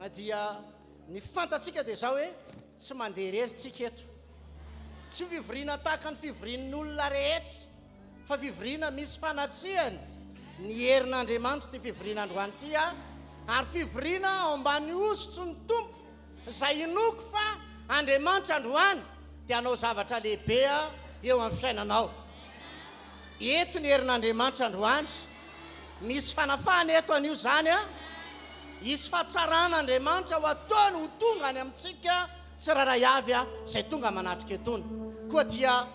dia ny fantatsika dia zao hoe tsy mandeha rerytsika eto, tsy fivoriana tahaka ny fivorian'olona rehetra, fa fivoriana misy fanatrehany ny herin'Andriamanitra ty fivoriana androany ty ary fivoriana ao ambany osotry ny tompo izay inoko fa Andriamanitra androany dia hanao zavatra lehibe eo amin'ny fiainanao. Eto ny herin'Andriamanitra androany, misy fanafahana eto an'io zany isy fahatsarana Andriamanitra ho ataony ho tonga any amintsika tsiraray avy izay tonga manatrika etony. Koa dia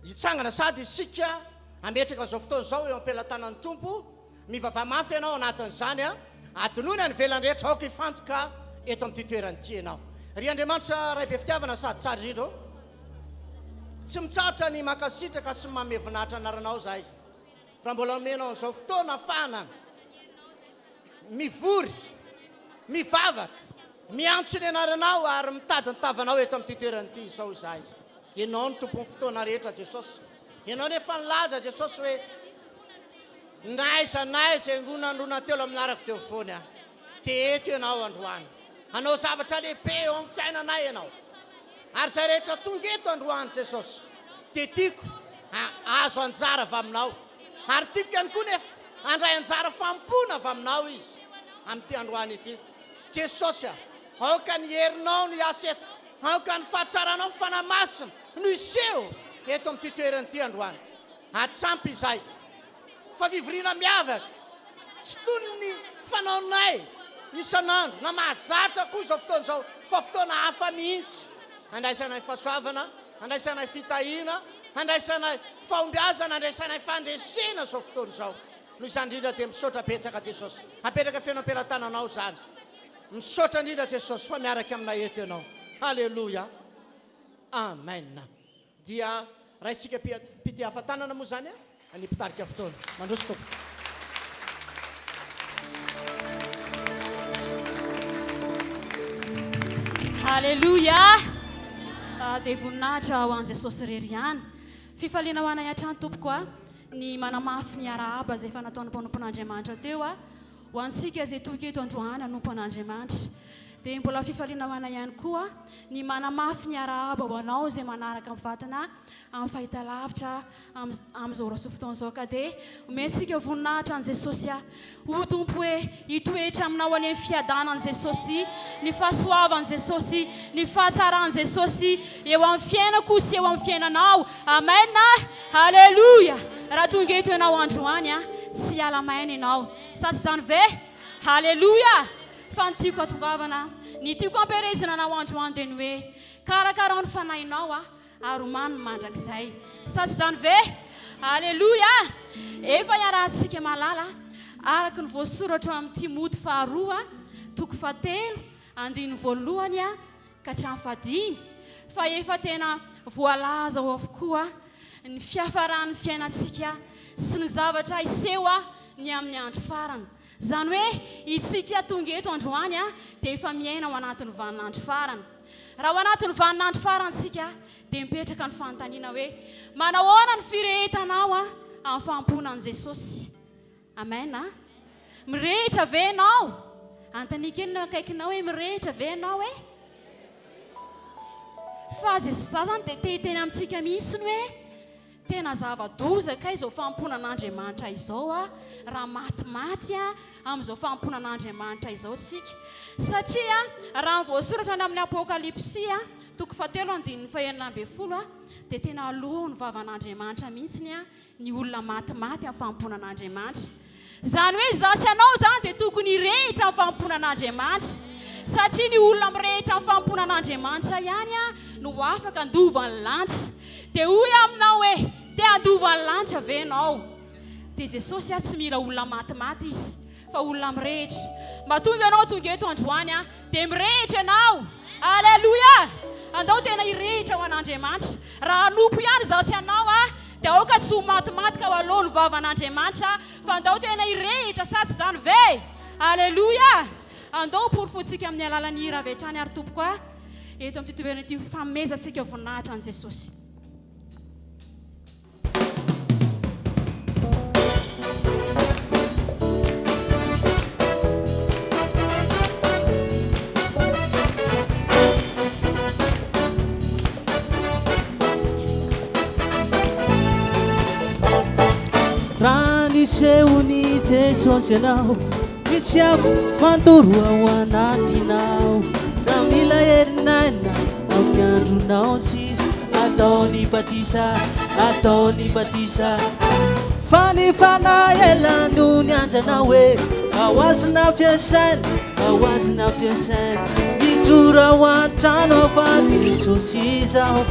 hitsangana sady isika ametraka zao fotoana zao eo am-pelantanan'ny tompo, mivava mafy ianao anatin'izany atonony any velan-drehetra aoka ifantoka eto amin'ity toerany ity ianao. Ry Andriamanitra ray be fitiavana sady tsara indrindra, tsy mitsarotra ny makasitraka sy manome voninahitra anaranao zahay, raha mbola omenao zao fotoana afahana mivory, mivavaka, miantso ny anaranao ary mitady ny tavanao eto amin'ity toerany ity izao zahay. Ianao ny tompon'ny fotoana rehetra Jesosy. Ianao nefa nilaza Jesosy hoe naiza angona androna telo aminarako teo foany dia eto ianao androany. Hanao zavatra lehibe eo amin'ny fiainanay ianao. Ary zay rehetra tonga eto androany Jesosy dia tiako azo anjara avy aminao. Ary tiako ihany koa nefa andray anjara fampona avy aminao izy amin'ity androany ity. Jesosy aoka ny herinao no hiasa eto, aoka ny fahatsaranao fanamasina no iseho eto amin'ity toerany ity androany. Atsampy izay fa fivoriana miavaka tsy toy ny fanaonay isan'andro na mahazatra koa zao fotoana zao, fa fotoana hafa mihitsy. Andraisanay fahasoavana, andraisanay fitahiana, andraisanay fahombiazana, andraisanay fandresena zao fotoana zao. Noho izany indrindra dia misaotra betsaka Jesosy, apetraka feno am-pelantananao zany. Misaotra indrindra Jesosy fa miaraka aminay eto ianao. Halleluja, amen. Dia raha isika pity hafatanana moa zany anipitarika fotoana mandroso tompo. Halleluja. Dia voninahitra ho an'i Jesosy irery ihany. Fifaliana ho anay hatrany tompoko ny manamafy ny arahaba izay efa nataon'ny mpanompon'Andriamanitra teo ho antsika izay tonga eto androany hanompon'Andriamanitra. Dia mbola fifaliana ho anay ihany koa ny manamafy ny arahaba ho anao izay manaraka amin'ny vatana amin'ny fahitalavitra amin'izao raso fotoana izao. Ka dia omentsika voninahitra an'i Jesosy ho tompo hoe hitoetra aminao any amin'ny fiadanan'i Jesosy, ny fahasoavan'i Jesosy, ny fahatsarany Jesosy eo amin'ny fiainako sy eo amin'ny fiainanao. Amen. Halleluja. Raha tonga eto ianao androany tsy hiala maina ianao. Sa tsy izany ve? Halleluja. Fa ny tiako atongavana, ny tiako amperezana anao androany dia ny hoe karakara ny fanahinao ary omany ny mandrakizay. Sa tsy izany ve? Halleluja. Efa iarahantsika malala araka ny voasoratra amin'ny Timoty 2:7-8 ka hatramin'ny 5. Fa efa tena voalaza ao avokoa ny fiafaran'ny fiainantsika sy ny zavatra iseho ny amin'ny andro farany. Zany hoe itsika tonga eto androany dia efa miaina ao anatin'ny vaninandro farany. Raha ao anatin'ny vaninandro farantsika dia mipetraka ny fanontaniana hoe manao ahoana ny firehetanao amin'ny famponan'i Jesosy. Amen. Mirehitra ve ianao? Antanika eny akaikinao hoe mirehitra ve ianao fa Jesosy zany dia te-teny amintsika mihitsy ny hoe tena zava-dozaka izao famponan'Andriamanitra izao raha matimaty amin'izao famponan'Andriamanitra izao tsika. Satria raha voasoratra ny amin'ny Apokalipsia 7:20 dia tena aloha ny vavan'Andriamanitra mihitsy ny olona matimaty amin'ny famponan'Andriamanitra. Zany hoe zasy ianao zany dia tokony hirehitra amin'ny famponan'Andriamanitra, satria ny olona mirehitra amin'ny famponan'Andriamanitra ihany no afaka handovan'ny lanitra. Dia hoy aminao hoe te handovan'ny lanitra ve ianao? Dia Jesosy tsy mila olona matimaty izy fa olona mirehitra. Mahatonga ianao tonga eto androany dia mirehitra ianao. Halleluja. Andao tena hirehitra ho an'Andriamanitra. Raha hanompo ihany zasy ianao dia aoka tsy ho matimatika ho aloha ny vavan'Andriamanitra, fa andao tena hirehitra. Sa tsy izany ve? Halleluja. Andao porofontsika amin'ny alalan'ny hira avy hatrany ary tompoko eto amin'ity toerana ity fanomezantsika voninahitra an'i Jesosy. Seuni Jesús enau Misiap manturu awanatinau Namila ernana Amyandu nau sis Adoni patisa Fani fana elandu nyanja nawe Awazna piasan Bitura watano fati sosizao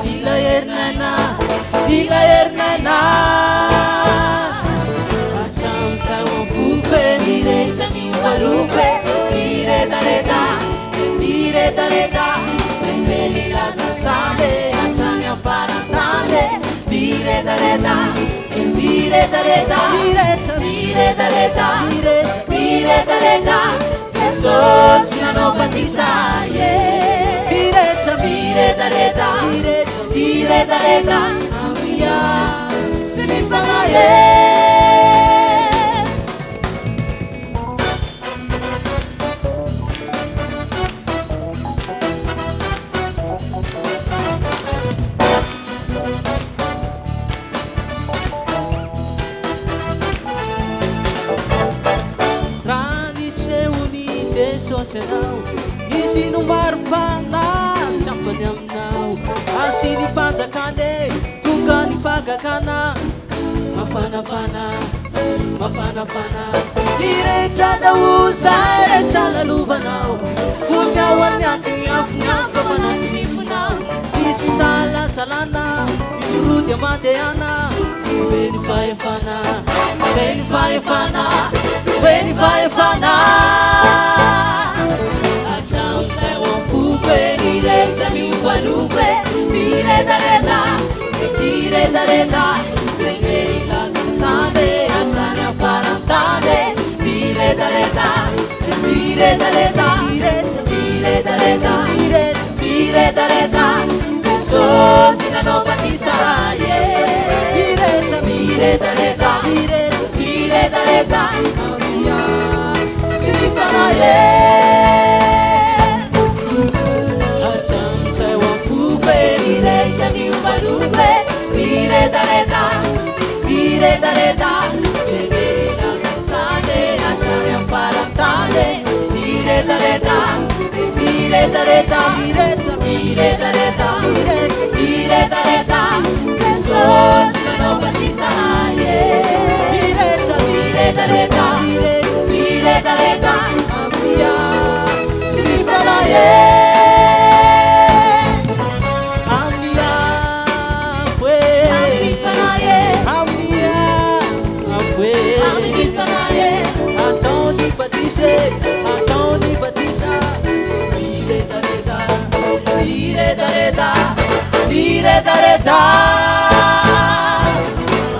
Ila ernana Acham sawo fupe Mire chani walupe Mire dareda Vemeli la zanzade Achanya parantade Mire dareda Jesus no batizaye Mire dareda Amia Sinifanaye Senau isi numar panas campanyam nau asini fanta kane tungani faga kana mafana ire chanda usaire chala luvanau funya wanyantini afnya famanantini funau tisu salana isuru diamandeana beni fana Mire mi gualupe, mire dareda, Vengeri la zanzade, Achania parantade, mire dareda, Jesus no batizaye, mire dareda, Amia, Sinifanaye. Mire dareda, Vengeri la zanzade, Achania parantade, mire dareda, Jesus no batizaye, mire dareda, Amia, Sinifanaye. Antoni Batisa, mire dareda,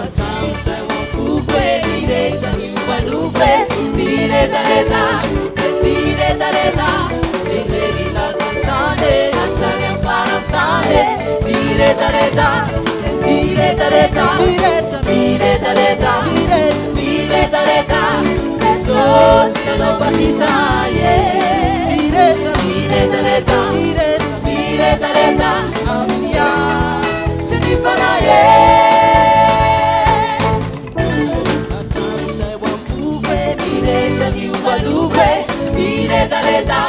Acham sawa fupe, mire chani walupe, mire dareda, Vengeri la zanzade, Achania parantade, mire dareda, Jesus no batizaye, mire dareda, Amia Sinifanaye. Acham sawa fupe, mire chani walupe, mire dareda,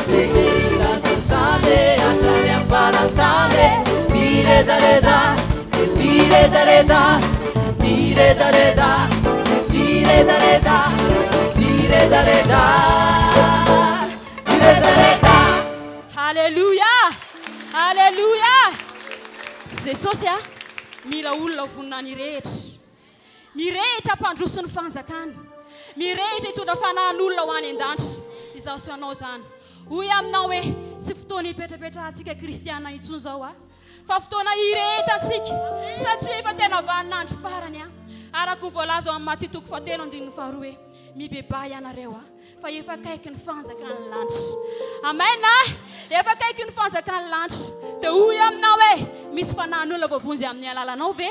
Vengeri la zanzade, Achania parantade, mire dareda, Hallelujah. Jesus ya mila olona vonina ny rehetra mpandrosony fanjakana, mirehetra hitondra fanahin'olona ho any an-danitra. Izaho sy anao zany hoy aminao hoe tsy fotoana hipetrapetrahantsika kristiana intsony zao fa fotoana hirehetantsika satria efa tena vaninandro farany araka voalaza amin'ny Matthieu 4:3 hoe mibeba ianareo fa efa kaiky ny fanjakana ny lanitra. Amen. Efa kaiky ny fanjakana ny lanitra. Dia hoy aminao hoe misy fanahin'olona voavonjy amin'ny alalanao ve?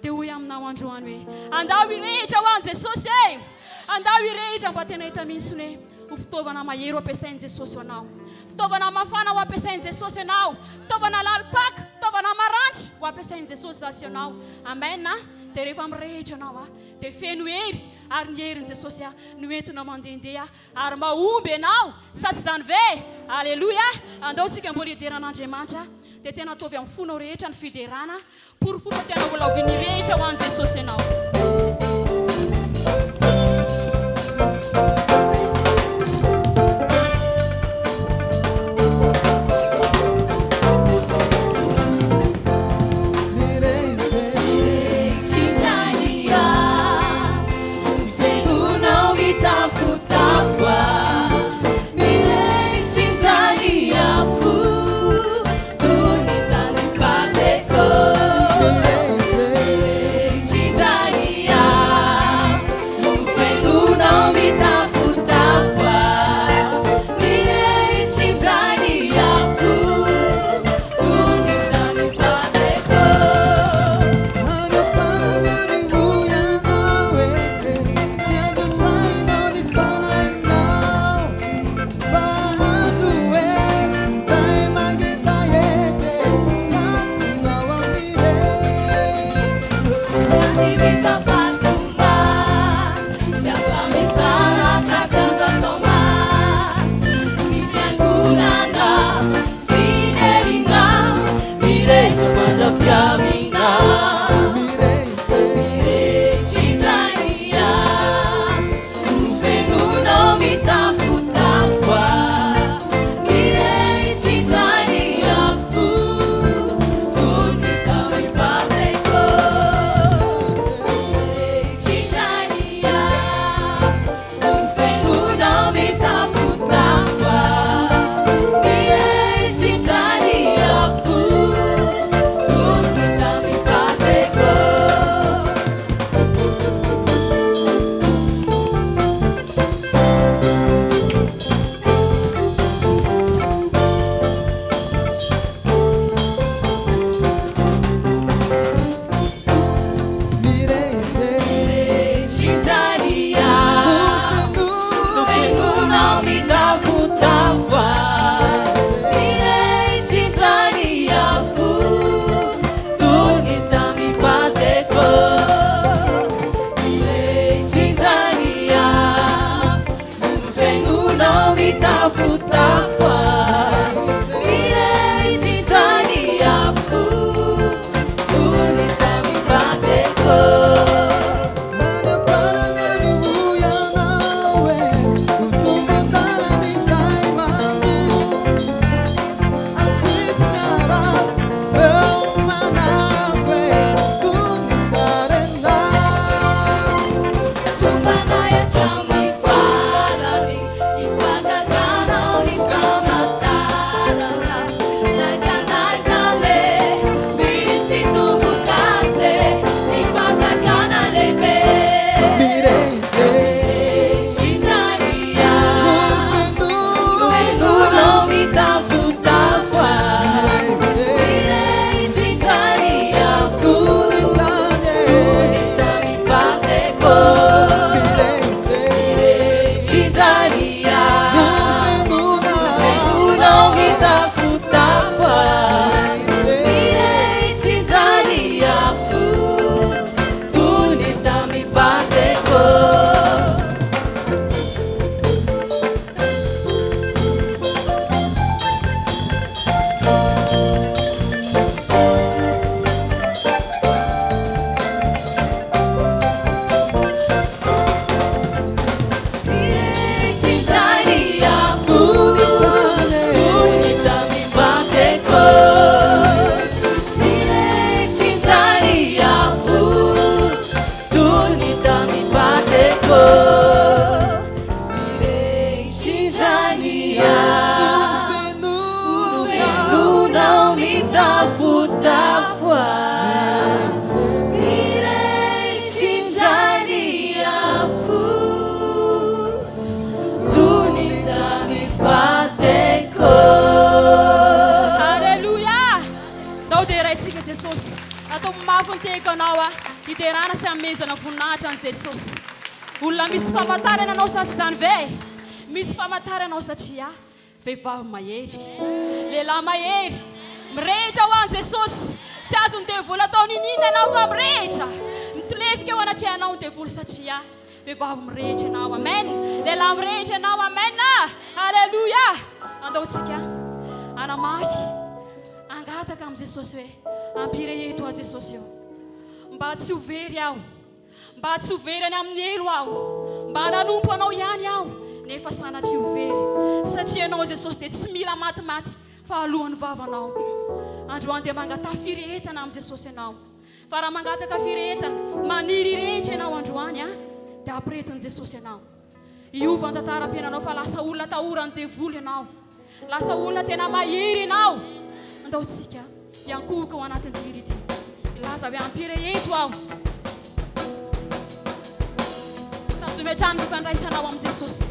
Dia hoy aminao androany hoe andao hirehetra ho an'i Jesosy andao hirehetra mba tena hita mintsiny hoe ho fitaovana mahery ho ampiasain'i Jesosy anao, fitaovana mafana ho ampiasain'i Jesosy anao, fitaovana lalipaka, fitaovana maranitra ho ampiasain'i Jesosy zasy anao. Amen. Dia rehefa mirehitra anao dia feno hery ary ny herin'i Jesosy no entina mandehandeha ary mahomby ianao sa tsy izany ve? Aleloia. Andao tsika mbola hideran'Andriamanitra dia tena ataovy amin'ny fonao rehetra ny fiderana pour fomba tena mbola ovin'ny rehetra ho an'i Jesosy ianao. misy famataranao satria vehivavy mahery lehilahy mahery mirehitra ho an'i Jesosy tsy azony devoly ataony inina ianao fa mirehitra mitolefika eo anatrehanao ny devoly satria vehivavy mirehitra ianao amen lehilahy mirehitra ianao amen alleluia andaontsika anamafy angataka amin'i Jesosy hoe ampireheto a Jesosy eo mba tsy hovery aho mba tsy hovery any amin'ny elo aho mba nanompo anao ihany aho nefa sanatry hovery satria anao Jesosy dia tsy mila matimaty fa alohan'ny vavanao androany dia mangata firehetana amin'i Jesosy ianao fa raha mangataka firehetana maniry rehetra ianao androany dia ampirehetin'i Jesosy ianao iova ny tantara-piainanao fa lasa olona tahorany devoly ianao lasa olona tena mahery ianao andaontsika hiankohoka ao anatin'ny diry ity ilaza hoe ampireheto aho tazometrano fifandraisanao amin'i Jesosy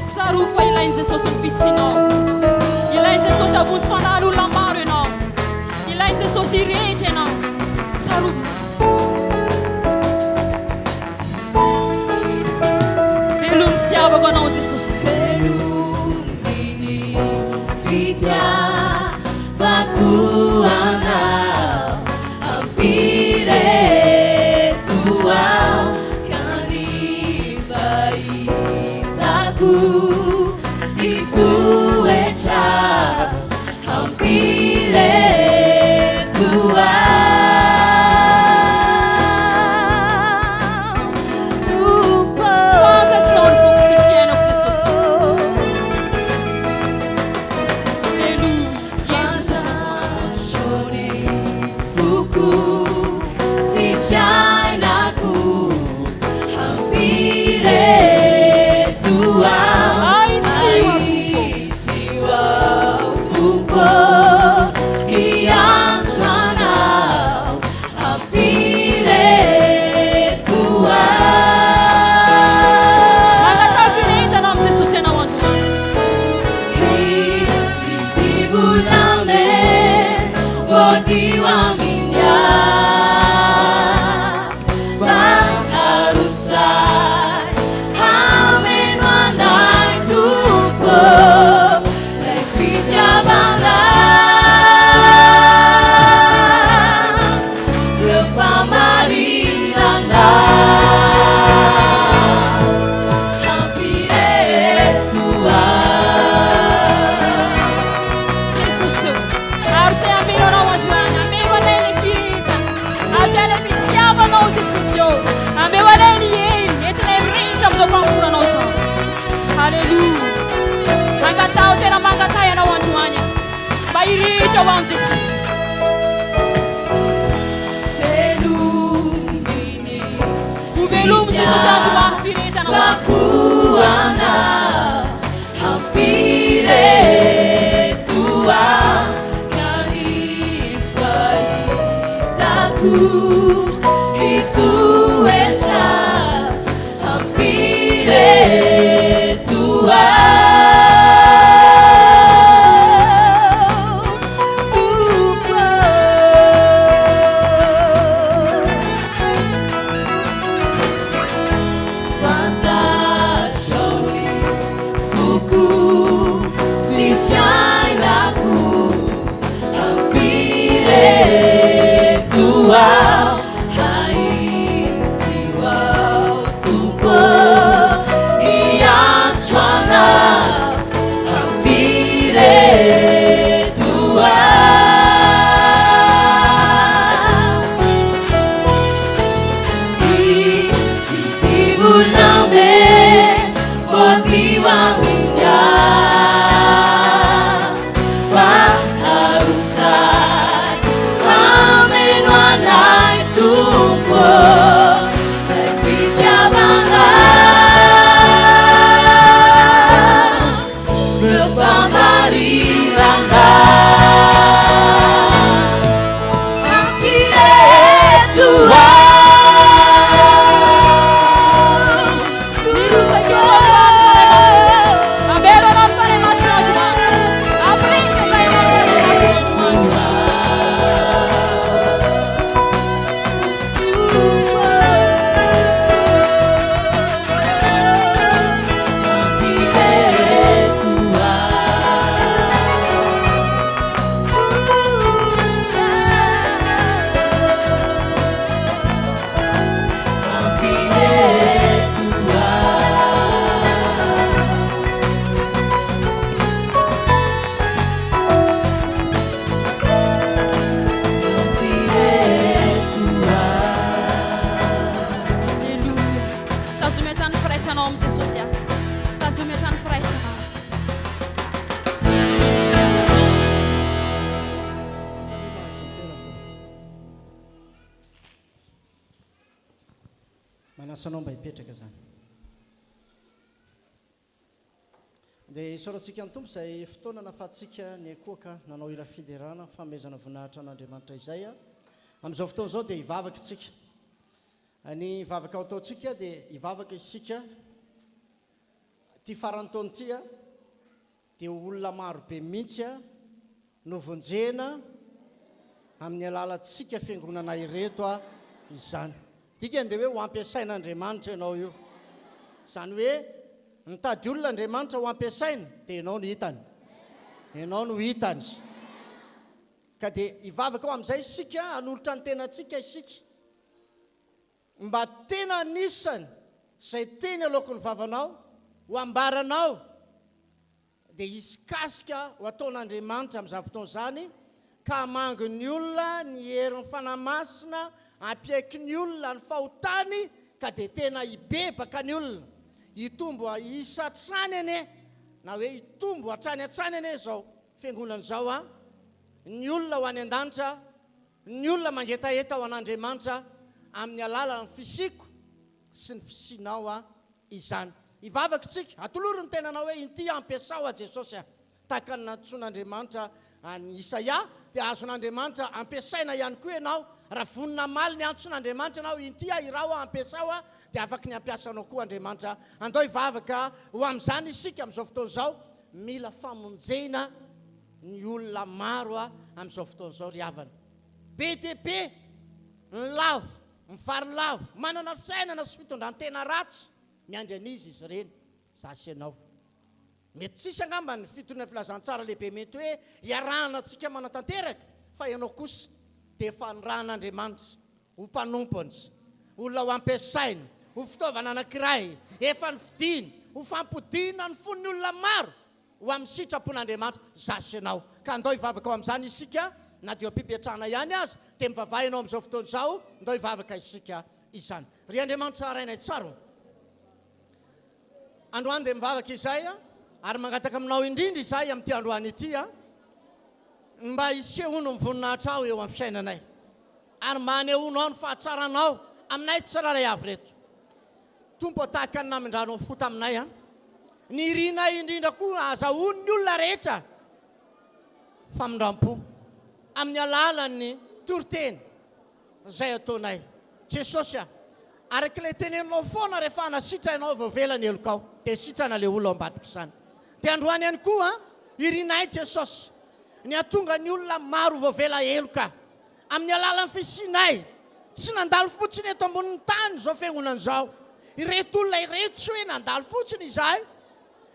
tsarofa ilain'i Jesosy ny fisinao ilain'i Jesosy avontsy fanala olona maro ianao ilain'i Jesosy irehetra ianao tsarofa velomny fitiavako anao Jesosy velomny fitiavako anao ampireheto aho kanifa hitako itoetra ampireheto aho irehetra ho an'i Jesosy velomny Jesosy androany firehetana vako anao ampireheto aho kanifa hitako itoetra ampireheto aho anasanao mba hipetraka zany dia isorantsika ny tompo izay fotoana nafahantsika ny akoaka nanao ira fiderana famezana voninahitra an'Andriamanitra izay amin'izao fotoana izao dia hivavaka isika ny vavaka ao ataontsika dia hivavaka isika ty farany taona ty dia olona marobe mihitsy no vonjena amin'ny alalantsika fiangonana ireto izany dikany dia hoe ho ampiasain'Andriamanitra ianao io izany hoe nitady olona Andriamanitra ho ampiasaina dia ianao no hitany ianao no hitany ka dia hivavaka ao amin'izay isika hanolotra ny tenantsika isika mba tena anisany izay teny aloako ny vavanao ho ambaranao dia hisikasika ho ataon'Andriamanitra amin'izany fotoana izany ka hamango ny olona ny herin'ny fanamasina ampiaiky ny olona ny fahotany ka dia tena hibebaka ny olona hitombo hisatrany ane na hoe hitombo hatrany ane izao fiangonana izao ny olona ho any an-danitra ny olona mangetaheta ho an'Andriamanitra amin'ny alalan'ny fisiko sy ny fisinao izany hivavaka tsika atoloro ny tenanao hoe inty ampiasao a Jesosy tahaka ny nantsoin'Andriamanitra ny Isaia dia azon'Andriamanitra ampiasaina ihany koa ianao raha vonina maly ny antson'Andriamanitra ianao inty irao ampiasao dia afaka ny ampiasanao koa Andriamanitra andao hivavaka ho amin'izany isika amin'izao fotoana izao mila famonjena ny olona maro amin'izao fotoana izao ry havana be dia be ny lavo mivary lavo manana fiainana sy fitondran-tena ratsy miandry an'izy izy ireny zasy ianao mety tsisy angamba ny fitondrina filazantsara lehibe mety hoe hiarahana antsika manatanteraka fa ianao kosa dia efa nirahan'Andriamanitra ho mpanompony olona ho ampiasainy ho fitaovana anankiray efa ny fidiny ho fampodina ny fon'ny olona maro ho amin'ny sitrapon'Andriamanitra zasy ianao ka andao hivavaka ao amin'izany isika na dia mpipetrahana ihany azy dia mivavaha ianao amin'izao fotoana izao andao hivavaka isika izany ry Andriamanitra arainay tsara androany dia mivavaka izay ary mangataka aminao indrindra izay amin'ity androany ity mba hisehono ny voninahitra ao eo amin'ny fiainanay ary manehoanao ny fahatsaranao aminay tsiraray avy reto tompo tahaka ny namindrano fota aminay ny irinay indrindra koa azahoany ny olona rehetra famindram-po amin'ny alalan'ny toriteny izay ataonay Jesosy arak'ilay teneninao foana rehefa hanasitra ianao voavelany elokao dia sitrana ilay olona ao ambadika izany dia androany ihany koa irinay Jesosy ny atonga ny olona maro voavela eloka amin'ny alalan'ny fisinay tsy nandalo fotsiny eto ambonin'ny tany izao fiangonana izao ireto olona ireto tsy hoe nandalo fotsiny izahay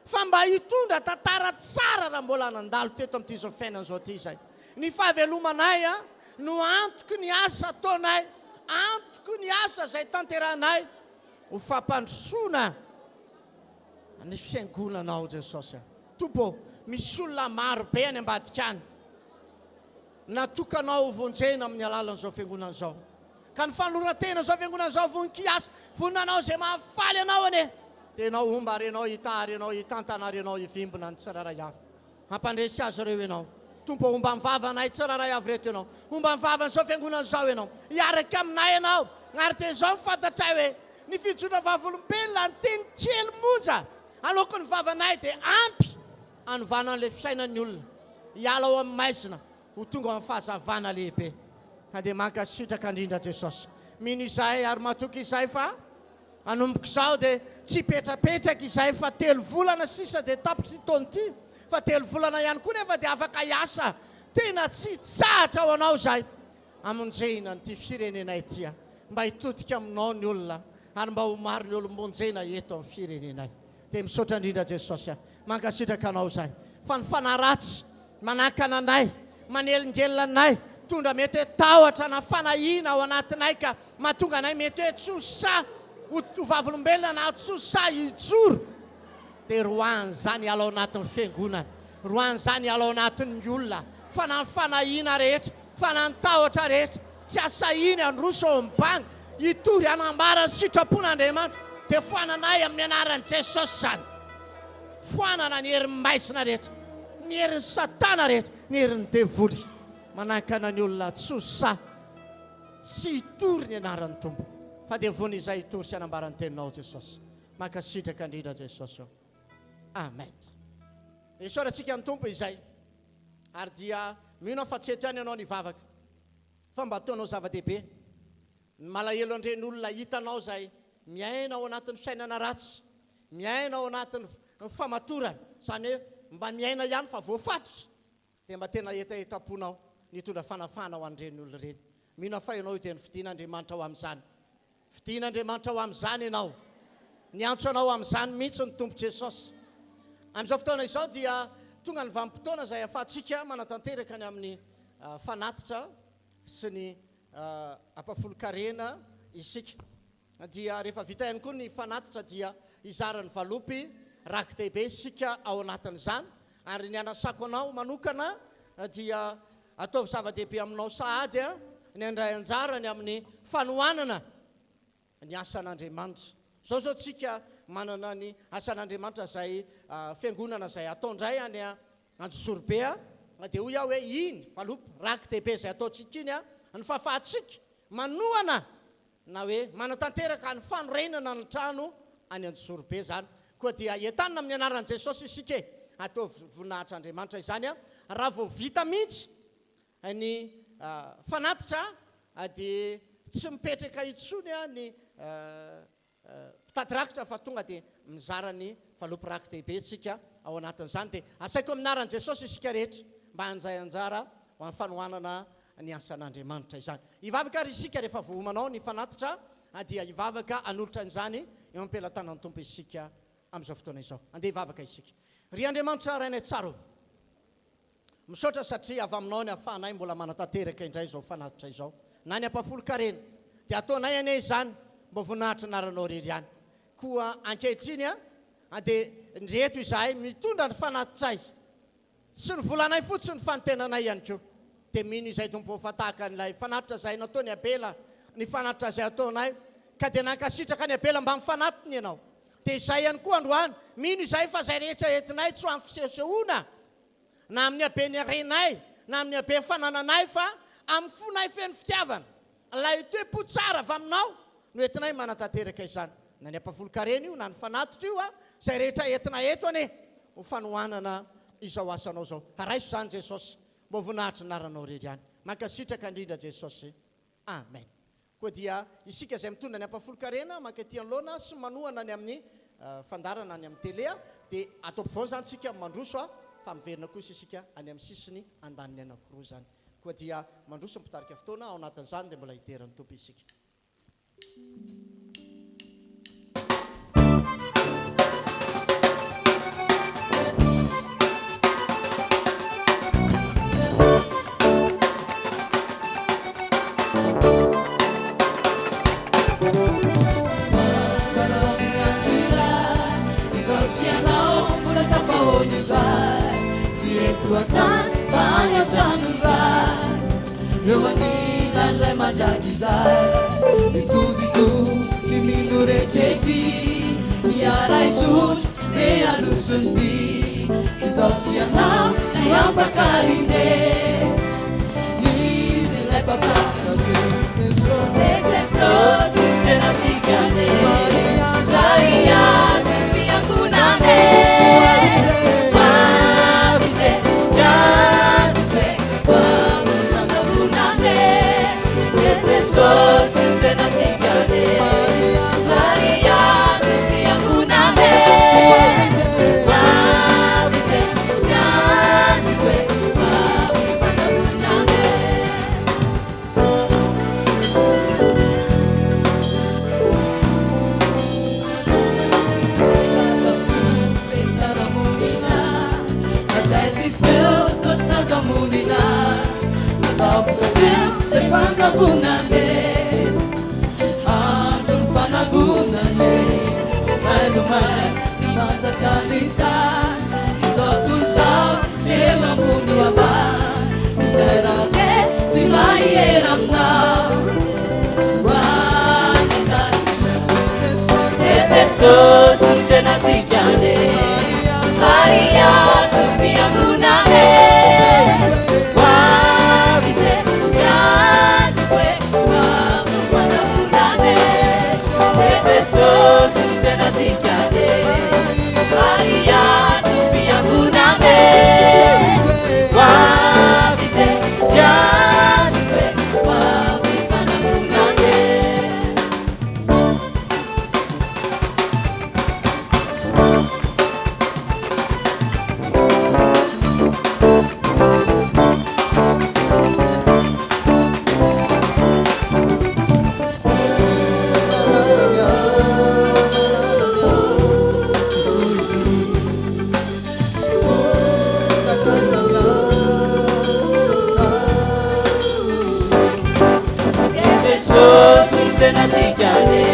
fa mba hitondra tantara tsara raha mbola nandalo teto amin'ity izao fiainana izao ity izay ny fahavelomanay no antoky ny asa ataonay antoky ny asa izay tanterahanay ho fampandrosoana ny fiangonanao Jesosy tompo misy olona maro be any ambadika any natokanao vonjena amin'ny alalan'izao fiangonana izao ka ny fanoloran-tena izao fiangonana izao voninkiasa voninanao izay mahafaly anao ane dia ianao omba ary ianao hitary ianao hitantana ary ianao hivimbona ny tsiraray avy hampandresy azy ireo ianao tompo omba mivavana tsiraray avy reto ianao omba mivavana izao fiangonana izao ianao hiaraka aminay ianao ary dia izao mifantatray hoe ny fijona vavolombelona ny teny kely monja aloko ny vavanay dia ampy anovana an'ilay fiainan'ny olona hiala ao amin'ny maizina ho tonga ao amin'ny fahazavana lehibe ka dia mankasitraka indrindra Jesosy mino izay ary matoky izay fa anomboko izao dia tsy petrapetraka izay fa 3 volana sisa dia tapitry taona ity fa 3 volana ihany koa nefa dia afaka hiasa tena tsy tsahatra ao anao izay amonjena nyity firenenay ity mba hitodika aminao ny olona ary mba ho maro ny olomonjena eto amin'ny firenenay dia misaotra indrindra Jesosy mankasitraka anao izay fa ny fanaratsy manakana anay manelingelina anay tondra mety hoe tahotra na fanahina ao anatinay ka mahatonga anay mety hoe tsosa ho vavolombelona na tsosa hijoro dia roany zany alao anatin'ny fiangonana roany zany alao anatin'ny olona fa na ny fanahina rehetra fa na ny tahotra rehetra tsy asahiny androso ao ambany hitory hanambara ny sitrapon'Andriamanitra dia foananay amin'ny anaran'i Jesosy zany foanana ny herin'ny maizina rehetra ny herin'ny satana rehetra ny herin'ny devoly manakana ny olona tsosa tsy hitory ny anaran'ny tompo tadevony izay tory sy anambarany teninao Jesosy mankasitraka indrindra Jesosy amen isaorantsika ny tompo izay ary dia mino fa tsy eto ihany ianao nivavaka fa mba ataonao zava-dehibe malahelo andreny olona hitanao zay miaina ao anatin'ny fiainana ratsy miaina ao anatin'ny famatorana zany hoe mba miaina ihany fa voafatotra dia mba tena etaetaponao nitondra fanafana ho andreny olona reny mino fa ianao dia ny fidian'Andriamanitra ao amin'izany fidian'Andriamanitra ao amin'izany ianao niantso anao amin'izany mihitsy ny tompo Jesosy amin'izao fotoana izao dia tonga ny vanim-potoana izay ahafahantsika manatanteraka ny amin'ny fanatitra sy ny ampafolo-karena isika dia rehefa vita ihany koa ny fanatitra dia izarany valopy raky dehibe isika ao anatin'izany ary ny anasako anao manokana dia ataovy zava-dehibe aminao sahady ny andray anjarany amin'ny fanohanana ny asan'Andriamanitra zao tsika manana ny asan'Andriamanitra zay fiangonana zay ataondray any Anjosorobe dia hoy aho hoe iny valopy raky dehibe zay ataontsika iny ny fahafahatsika manohana na hoe manatanteraka ny fanorenana ny trano any Anjosorobe zany koa dia entanina amin'ny anaran'i Jesosy isika ataovy voninahitr'Andriamanitra izany raha vao vita mihitsy ny fanatitra dia tsy mipetraka itsony ny mpitadirakitra fa tonga dia mizara ny valopy raky dehibe tsika ao anatin'izany dia asaiko aminaran'i Jesosy isika rehetra mba hanjay anjara ho amin'ny fanohanana ny asan'Andriamanitra izany hivavaka ary isika rehefa vohomanao ny fanatitra dia hivavaka hanolotra an'izany eo am-pelantanan'ny tompo isika amin'izao fotoana izao andeha hivavaka isika ry Andriamanitra rainay tsara misaotra satria avy aminao ny ahafahanay mbola manatanteraka indray izao fanatitra izao na ny ampafolo-karena dia ataonay ane izany mba voninahitra naranao rery ihany koa ankehitriny dia ndreto izahay mitondra ny fanatitray tsy ny volanay fotsiny fanotenanay ihany koa dia mino izay tompo fatahaka n'ilay fanatitra zay natao ny abela ny fanatitra zay ataonay ka dia nankasitraka ny abela mba mifanatiny ianao dia izay ihany koa androany mino izay fa zay rehetra entinay tsy ho amin'ny fisehosehoana na amin'ny habeny arenay na amin'ny habe fanananay fa amin'ny fonay feno fitiavana lay toe-po tsara avy aminao no entinay manatanteraka izany na ny ampafolo-karena io na ny fanatitra io zay rehetra entina eto ane ho fanohanana izao asanao zao raiso zany Jesosy mba voninahitra naranao rery ihany mankasitraka indrindra Jesosy amen koa dia isika zay mitondra ny ampafolo-karena mankaty anoloana sy manohana ny amin'ny fandarana any amin'ny telea dia atao mpivaona zany tsika mandroso fa miverina kosa isika any amin'ny sisiny andaniny anankiroa zany koa dia mandroso mpitarika fotoana ao anatin'izany dia mbola hiteran'ny tompo isika Tuhan banyak sanura Lewanilan le majadizar Itu di mindu rejeki Yara Yesus de alusundi Izau sianam yang bakarinde Izile papa Jesus Senasikane Maria Sofia Kunane Bunande Anjur fanabunande Malumay Mazakanita Izotul sa Nela mundo aban Serate Simai eramna Wanitan Jesus Sujena sikane Maria Sofia Gunane Wavise Janjukwe Wavise tena sikane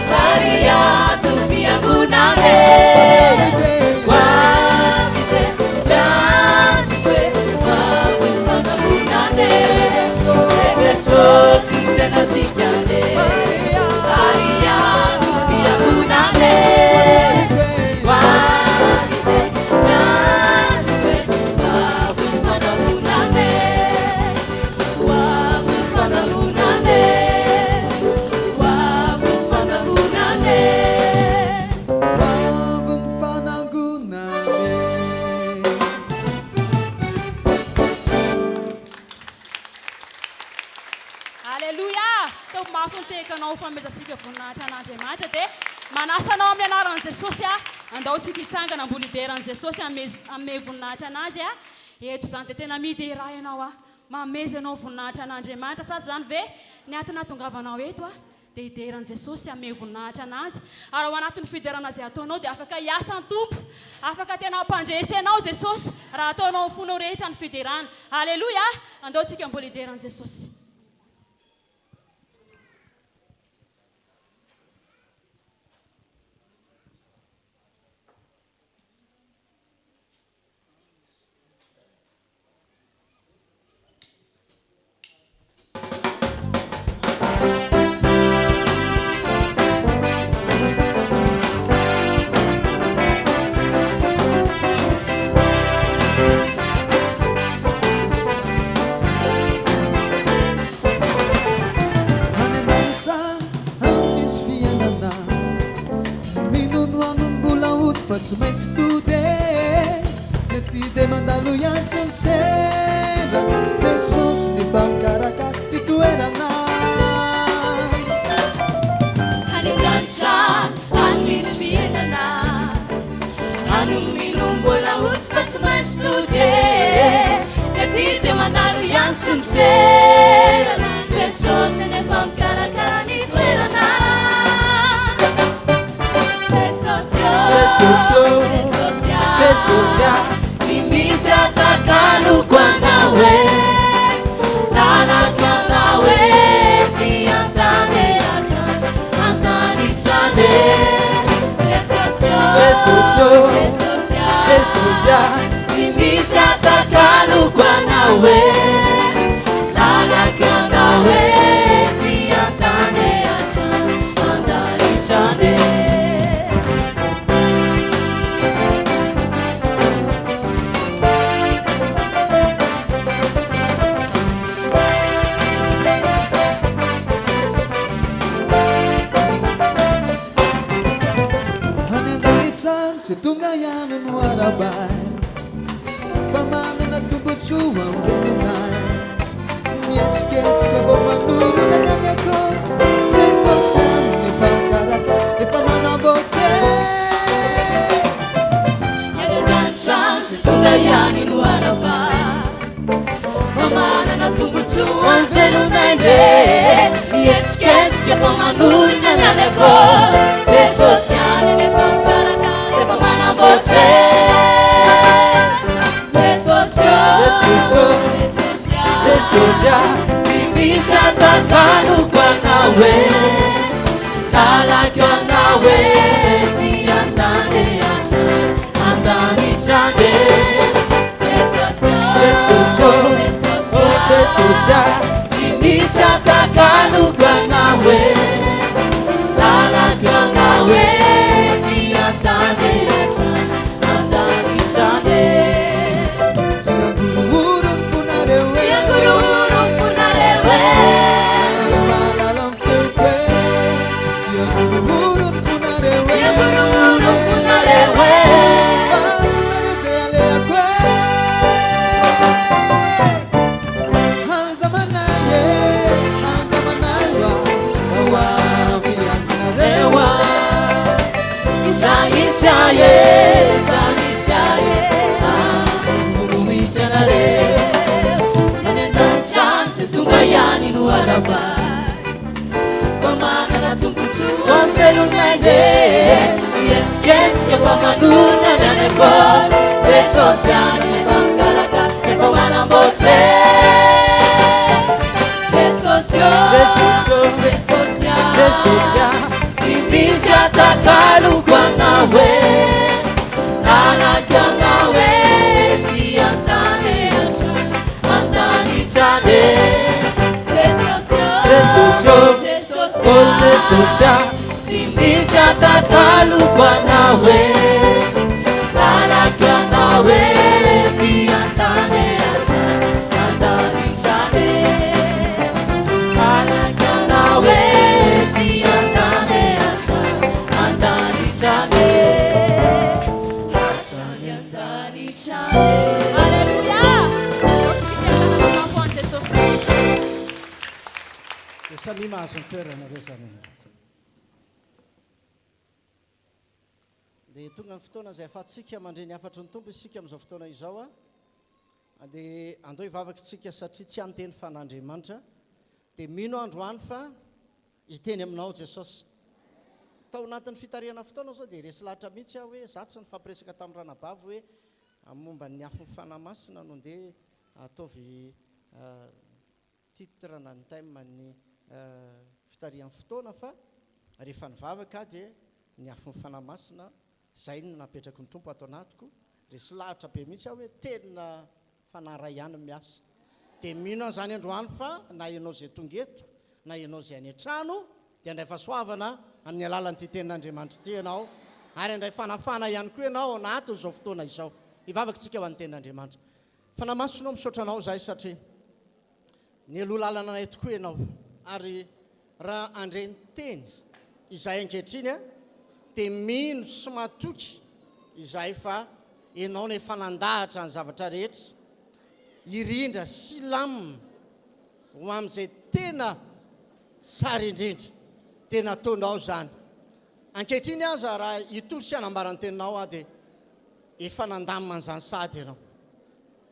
Maria Sofia Gunane Wabise Chachikwe Wabufana Gunane Jesus tena sikane Maria Sofia Gunane Wabise Chachikwe Wabufana Gunane Wabufana Gunane Wabufana Gunane Hallelujah! Tao mafontekanao famezasika voninahitra an'Andriamanitra dia manasanao amin'ny anaran'i Jesosy andao tsika hitsangana ambony ideran'i Jesosy ame voninahitra anazy eto izany dia tena midera ianao mameza anao voninahitra an'Andriamanitra sady zany ve ny antony nahatongavanao eto dia ideran'i Jesosy ame voninahitra anazy ary ao anatin'ny fiderana izay ataonao dia afaka hiasa ny tompo afaka tena ampandresy anao Jesosy raha ataonao fonao rehetra ny fiderana. Haleluya! Andao tsika mbola ideran'i Jesosy. Tsy maintsy today Nety dia mandalo iasa misera Jesosy ny mpamikarakara ny toerana Haningantrano misy fiainana Hanominombola oty fa tsy maintsy today Nety dia mandalo iasa miserana Jesosy ny mpamikarakara ny toerana Jesosya Timisy atakalo kwanawe Lalakanawe Tiantane ajan Antani chane Jesosya Timisy atakalo kwanawe Lalakanawe Tiantane ajan Antani chane Se tunga yana no arabai Pamana na tubuchua urenunai Mietsketska bo manuru na nanyakot Jesosyan ni pamkaraka ni pamana bote Yananan se tunga yana no arabai Pamana na tubuchua urenunai Mietsketska bo manuru na nanyakot Jesosyan ni pamkaraka Jesosya Timisy atakalo kwanawe Lalakanawe Tiantane ajan Antani chane Jesosya Timisy atakalo kwanawe Lalakanawe Tiantane ajan Antani chane Tiangururun funarewe Tiangururun funarewe Malalam pepe Tiangururun funarewe Tiangururun funarewe Batu saruse aleakwe Hansa manaye Wa vianarewa Isaisaye Furuisanare Nanendan chance tungayani no arabai Famana na tumputsu Ompelu nende Yetsketska famanuna nanekot Jesosyan famkaraka Famana bote Jesosyo Yesusya tsy misy atakaloko anao e anaky anao e ty antany antanitrane Yesusya tsy misy atakaloko anao e anaky anao e ty antany antanitrane anaky anao e ty antany antanitrane hatrany antanitrane. Alleluia. Hoan'i Jesosy. Dia samy mahazo ny toerana reo zany. Dia tonga ny fotoana izay ahafahantsika mandre ny afatry ny tompo isika amin'izao fotoana izao dia andao hivavaka isika satria tsy anteny fan'Andriamanitra. Dia mino androany fa hiteny aminao Jesosy. Tao anatin'ny fitariana fotoana zao dia resy lahatra mihitsy aho hoe zatsy ny fampiresaka tamin'ny ranabavy hoe momba ny afo fanamasina no ndeha ataovy titre na ny thème ny fitarian'ny fotoana fa rehefa nivavaka dia ny afo fanamasina zay no napetraky ny tompo ato anatiko. Resy lahatra be mihitsy aho hoe tena fanaray ihany miasa. Dia mino an'izany androany fa na ianao izay tonga eto na ianao izay any an-trano dia andray fahasoavana amin'ny alalan'ity tenin'Andriamanitra ity ianao ary andray fanafana ihany koa ianao anaty izao fotoana izao. Hivavaka tsika ho an'ny tenin'Andriamanitra. Fanamasinao misaotra anao zahay satria ny aloha lalana anay tokoa ianao ary raha andray ny teny izay ankehitriny dia mino sy matoky izay fa ianao ny fanandahatra ny zavatra rehetra irindra sy lamina ho amin'izay tena tsara indrindra tena ataonao zany. Ankehitriny aza raha hitory sy hanambarany teninao dia efa nandamina an'izany sady ianao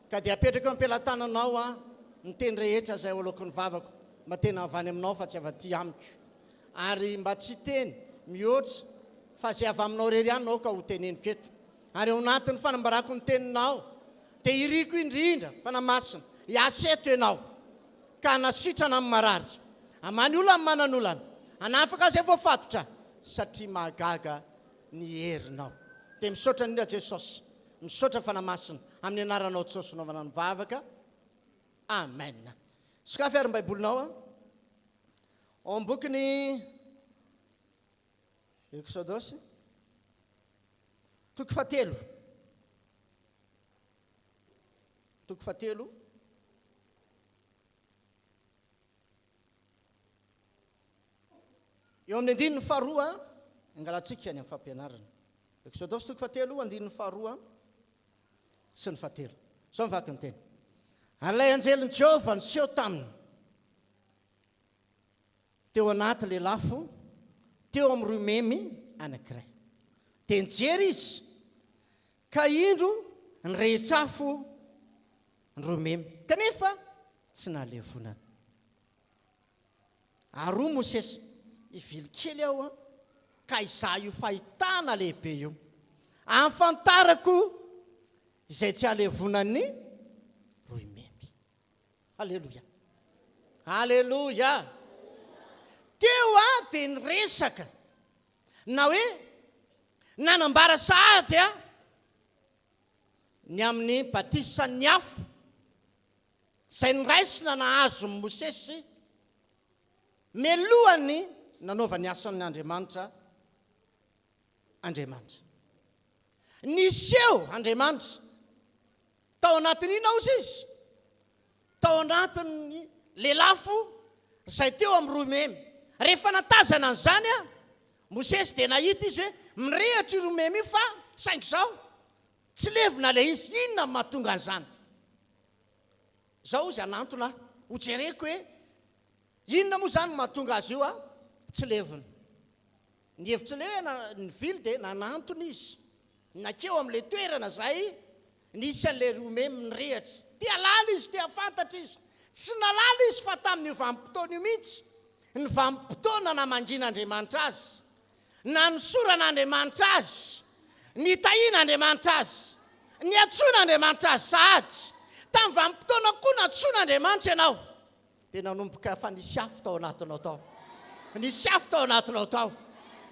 ka dia apetraka eo ampelantananao ny teny rehetra izay oloako ny vavako mba tena avany aminao fa tsy avy-ty amiko ary mba tsy teny mihoatra fa zay avy aminao rery ihany nao ka ho teneniko eto ary ao anatin'ny fanambarako ny teninao dia iriko indrindra fanamasina hiaseto ianao ka nasitrana amin'ny marary amany olona amin'ny manan'olana anafaka zay voafatotra satria mahagaga ny herinao. Dia misaotra indrindra Jesosy misaotra fanamasina amin'ny anaranao Jesosy naovana ny vavaka. Amen. Sokafy ary ny baibolinao ao amin'ny bokyny Exodosy toko fahatelo eo amin'ny andininy faharoa angalatsika any amin'ny fampianarana. Exodosy toko fahatelo andininy faharoa sy ny fahatelo. Sao mivaky ny teny. Alay anjelin'i Jehovah niseho taminy teo anaty lelafo teo amin'ny roa memy anankiray. Dia nijery izy ka indro ny rehetrafo ny roa memy kanefa tsy nahalevonana. Ary Mosesy ivily kely aho ka izaho io fahitana lehibe io afantarako izay tsy halevonany roa memy. Alleluia. Alleluia. Teo dia niresaka na hoe nanambara sahady ny amin'ny batisan'ny afo izay niraisina nahazo Mosesy melohany nanaovany asan'ny Andriamanitra. Niseho Andriamanitra tao anatin'ny ina ozy izy tao anatin'ny lelafo izay teo amin'ny roa memy. Rehefa natazana an'izany Mosesy dia nahita izy hoe mirehatra roa memy fa saingy izao tsy levona ilay izy. Inona mahatonga an'izany? Izao izy anantona ho jereko hoe inona moa zany mahatonga azy io tsy levona. Ny hevitra ilay hoe ny vily dia nanantona izy nakeo amin'ilay toerana zay nisy an'ilay roa memy nirehatra. Tia lala izy, tia fantatra izy. Tsy nalala izy fa tamin'ny vanim-potoana io mihitsy ny vanim-potoana namangin'Andriamanitra azy, na nisoran'Andriamanitra azy, ny tahian'Andriamanitra azy, ny atsoin'Andriamanitra azy sahady. Tamin'ny vanim-potoana koa natsoin'Andriamanitra ianao dia nanomboka fa nisy afo tao anatinao tao. nisy afo tao anatinao tao,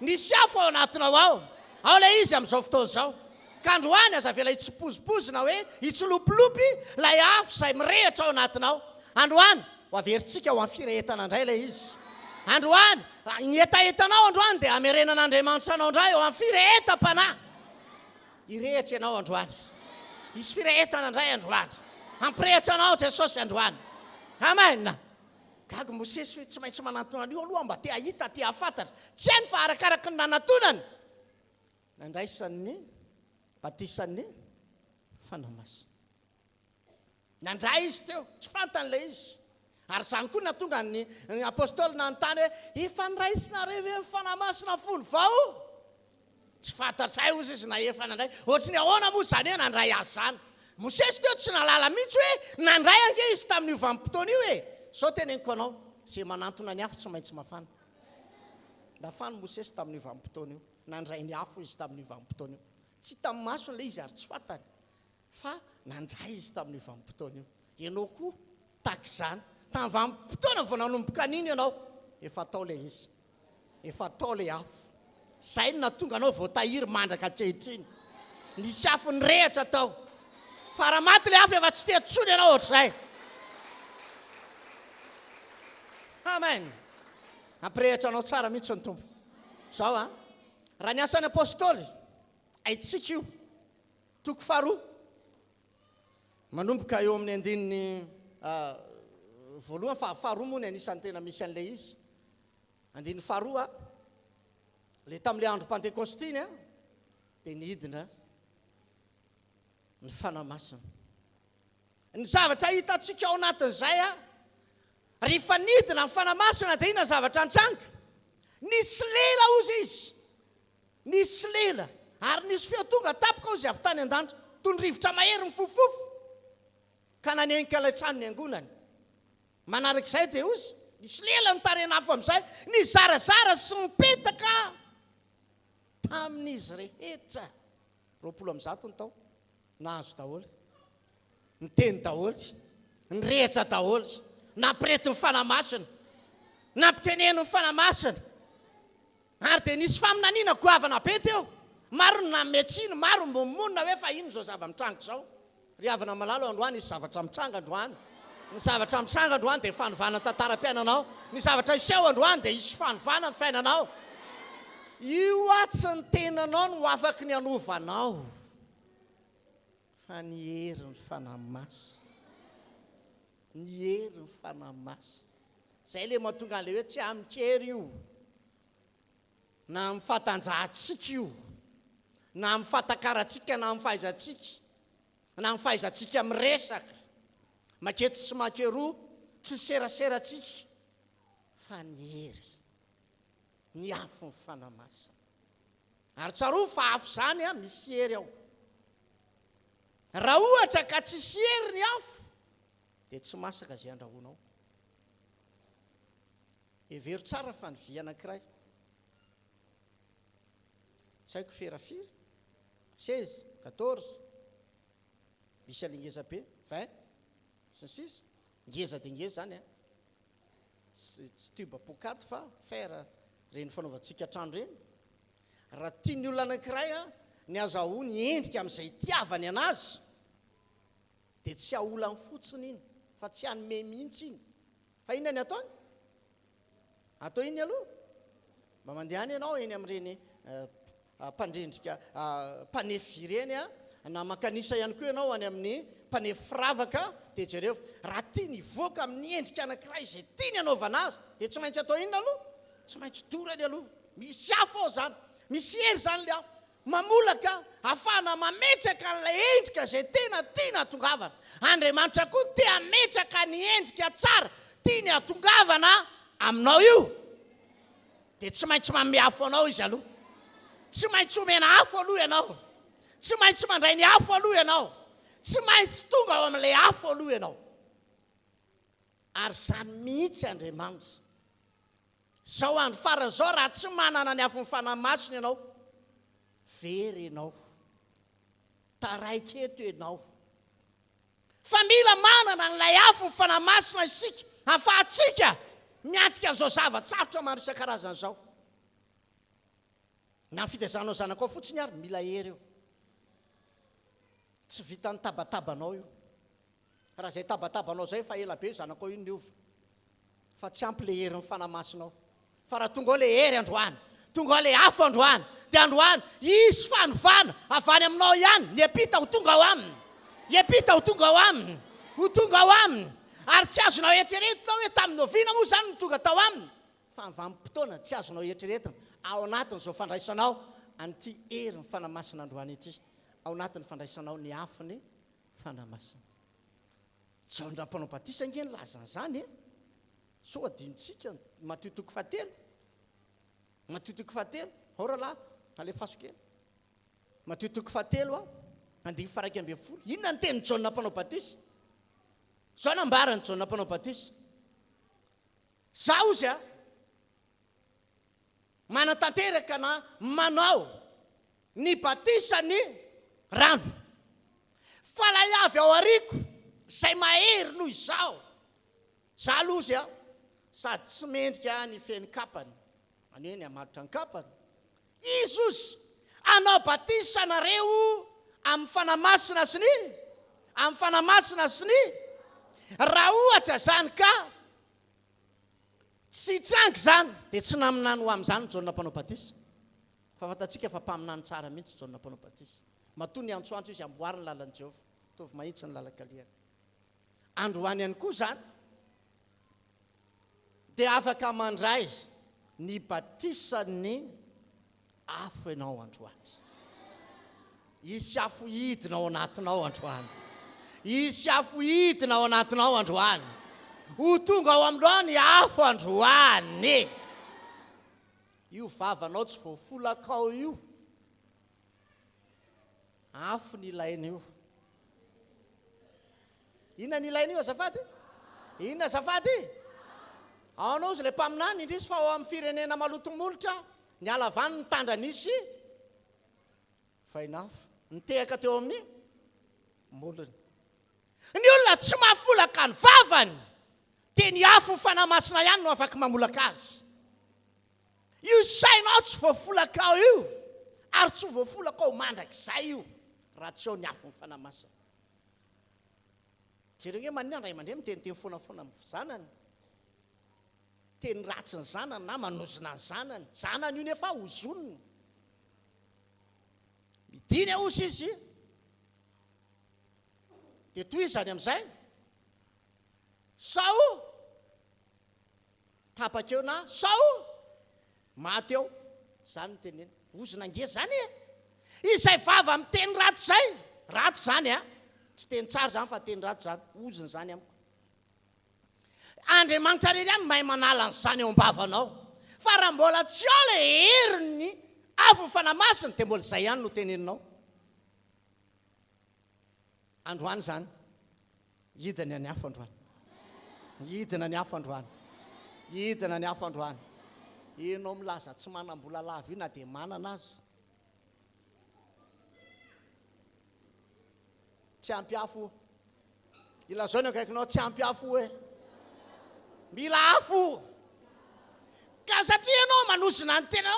nisy afo ao anatinao ao lay izy amin'izao fotoana izao. Ka androany aza vela hitsipozipozina hoe hitsilopilopy lay afo izay mirehitra ao anatinao. Androany ho averintsika ho amin'ny firehetana indray lay izy. Androany ny etaetanao androany dia hamerenan'Andriamanitra anao indray ao amin'ny firehetam-panahy. Hirehitra ianao androany. Hisy firehetana indray androany. Hampirehitra anao Jesosy androany. Amen. Gaga Mosesy tsy maintsy manantona an'io aloha mba te hahita, te hafantatra. Tsy hainy fa arakaraka ny nanatonany. Nandraisan'ny batisan'ny fanamasina. Nandray izy teo, tsy fantan'ilay izy. Ary izany koa natonga ny apôstôly nanontany hoe efa niraisinareo ve ny fanamasina fony vao? Tsy fantatray ozy izy na efa nandray. Ohatrany ahoana moa izany hoe nandray azy izany. Mosesy teo tsy nalala mihitsy hoe nandray ange izy tamin'io vanim-potoana io e. Sao teneniko anao, izay manantona ny afo tsy maintsy mafana. Nafany Mosesy tamin'io vanim-potoana io. Nandray ny afo izy tamin'io vanim-potoana io. Tsy tamin'ny masony ilay izy ary tsy fantany. Fa nandray izy tamin'io vanim-potoana io. Ianao koa tahaka izany. Tamin'ny vanim-potoana vao nanomboka an'iny ianao. Efa tao ilay izy. Efa tao ilay afo. Izay no natonga anao voatahiry mandraka ankehitriny. Nisy afo nirehitra tao. Fa raha maty ilay afo efa tsy te-tsony ianao ohatr'izay. Amen. Ampirehitra anao tsara mihitsy ny tompo. Zao raha ny asan'ny apôstôly haitsika io. Toko faharoa. Manomboka eo amin'ny andininy voalohany faharoa moa ny anisan'ny tena misy an'ilay izy. Andininy faharoa le tamin'ilay andro Pentekostiny dia nidina ny fanamasina. Ny zavatra hitantsika ao anatin'izay rehefa nidina ny fanamasina dia ina zavatra nitranga. Nisy lela ozy izy. Nisy lela. Ary nisy feo tonga tapoka ozy avy tany an-danitra. Toy ny rivotra mahery mifofofo. Ka nanenika ilay trano ny angonany. Manarak'izay dia ozy. Nisy lela nitarena afo amin'izay. Ny zarazara sy mipetaka tamin'izy rehetra. 20 ny tao. Nahazo daholo. Niteny daholo. Nirehitra daholo. Nampirety ny fanamasina. Nampiteneny ny fanamasina. Ary dia nisy faminaniana goavana be teo. Maro ny nametsiny, maro monina hoe fa ino zao zava-mitranga izao. Riavana malalo androany nisy zavatra mitranga androany. Ny zavatra mitranga androany dia fanovana tantaram-piainanao. Ny zavatra iseho androany dia hisy fanovana ny fiainanao. Io tsy ny tenanao no afaka ny anovanao. Fa ny hery ny fanamasina. Ny hery ny fanamasina. Izay le mahatonga an'ilay hoe tsy amikery io. Na amin'ny fatanjahantsika io. Na amin'ny fatakaratsika na amin'ny fahaizantsika. Na amin'ny fahaizantsika miresaka. Makety sy makeroa tsy seraseratsika. Fa ny hery. Ny afo ny fanamasina. Ary tsaroa fa afo izany misy hery ao. Raha ohatra ka tsisy hery ny afo dia tsy masaka izay andrahoanao. Hevero tsara fa ny vy anankiray. Tsy haiko ferafiry. 16, 14. Misy alingeza be 20. Sy ny sisa. Ngeza dia ngeza zany tsy tuba pokaty fa fer reny fanaovantsika trano reny. Raha tiany olona anankiray ny azahoa ny endrika amin'izay tiavany anazy dia tsy haolany fotsiny iny fa tsy hanome mihitsy iny. Fa inona ny ataony? Atao iny aloha. Mba mandehany ianao eny amin'ireny mpandrendrika mpanefy ireny na makanisa ihany koa ianao any amin'ny mpanefy firavaka dia jereo raha tiany hivoaka amin'ny endrika anankiray izay tiany anaovana azy dia tsy maintsy atao inona aloha? Tsy maintsy dorany aloha. Misy afo ao zany. Misy hery zany le afo. Mamolaka ahafahana mametraka n'ilay endrika izay tena tiany hatongavana. Andriamanitra koa te hametraka ny endrika tsara tiany hatongavana aminao io. Dia tsy maintsy manome afo anao izy aloha. Tsy maintsy omena afo aloha ianao. Tsy maintsy mandray ny afo aloha ianao. Tsy maintsy tonga ao amin'ilay afo aloha ianao. Ary izany mihitsy Andriamanitra. Zao andro farany zao raha tsy manana ny afo ny fanamasina ianao. Very ianao. Taraiky eto ianao. Fa mila manana n'ilay afo ny fanamasina isika. Ahafahantsika miatrika an'izao zavatsarotra maro isan-karazany zao. Na fitezanao zanakao fotsiny ary mila hery eo. Tsy vitany tabatabanao io. Raha zay tabatabanao zay fa ela be zanakao io niova. Fa tsy ampy le hery ny fanamasinao. Fa raha tonga ao le hery androany, tonga ao le afo androany, dia androany isy fanovana avany aminao ihany, ny epita ho tonga ao aminy. Epita ho tonga ao aminy. Ho tonga ao aminy. Ary tsy azonao eritreretina hoe tamin'ny noviana moa zany no tonga tao aminy. Fa amin'ny vanim-potoana tsy azonao eritreretina. Ao anatin'izao fandraisanao an'ity hery ny fanamasina androany ity. Ao anatin'ny fandraisanao ny afo ny fanamasina. Jaona Rampanao Batisa nge nilazany zany e. So adinitsika Matthieu toko fahatelo. Matthieu toko fahatelo. Ora lahy, alefaso kely. Matthieu toko fahatelo andiny faraika ambin'ny folo. Inona ny tenin'ny Jaona Rampanao Batisa? Zao nambarany Jaona Rampanao Batisa. Zaho ozy manatanteraka na manao ny batisany rano. Fa la avy ao ariko zay mahery noho izao. Za alozy sady tsy mendrika ny feny kapany. Any hoe ny amatotra ny kapany. Izy ozy anao batisa nareo amin'ny fanamasina sy ny amin'ny fanamasina sy ny raha ohatra zany ka tsy trangy zany dia tsy naminany ho amin'izany Jaona Rampanao Batisa. Fa fantatsika fa mpaminany tsara mihitsy Jaona Rampanao Batisa. Matoa ny antsoantso izy amboariny lalan'i Jehovah. Tovy mahitsy ny lalakaliany. Androany ihany koa zany dia afaka mandray ny batisany afo ianao androany. Isy afo hidina ao anatinao androany. Isy afo hidina ao anatinao androany. Ho tonga ao aminao ny afo androany. Io vavanao tsy voafolakao io. Afo ny ilaina io. Inona ny ilaina io azafady? Inona azafady? Ao anao izy le mpaminany indrisy fa ao amin'ny firenena malotomolotra ny alavany ny tandra nisy fainafo. Nitehaka teo amin'ny molony. Ny olona tsy mahafolaka ny vavany dia ny afo fanamasina ihany no afaka mamolaka azy. Io sainao tsy voafolaka ao io ary tsy voafolaka ao mandrakizay io raha tsy ao ny afo ny fanamasina. Jereo hoe maninona ray aman-dreny miteniteny foana amin'ny zanany. Teny ratsy ny zanany na manozona ny zanany. Zanany io nefa hozoniny. Midiny ozy izy. Dia toy izany amin'izay. Sao tapakeo na sao maty eo. Zany ny teneny. Ozona nge zany e. Izay vava amin'ny teny ratsy zay. Ratsy zany tsy teny tsara zany fa teny ratsy zany. Ozona zany amiko. Andriamanitra rery ihany mahay manala ny zany eo am-bavanao. Fa raha mbola tsy ao le heriny afo fanamasina dia mbola izay ihany no teneninao. Androany zany hidina ny afo androany. Hidina ny afo androany. Hidina ny afo androany. Enao milaza tsy manam-bola lava io na dia manana azy. Tsy ampy afo. Ilazao ny akaikinao tsy ampy afo hoe. Mila afo. Ka satria ianao manozona ny tena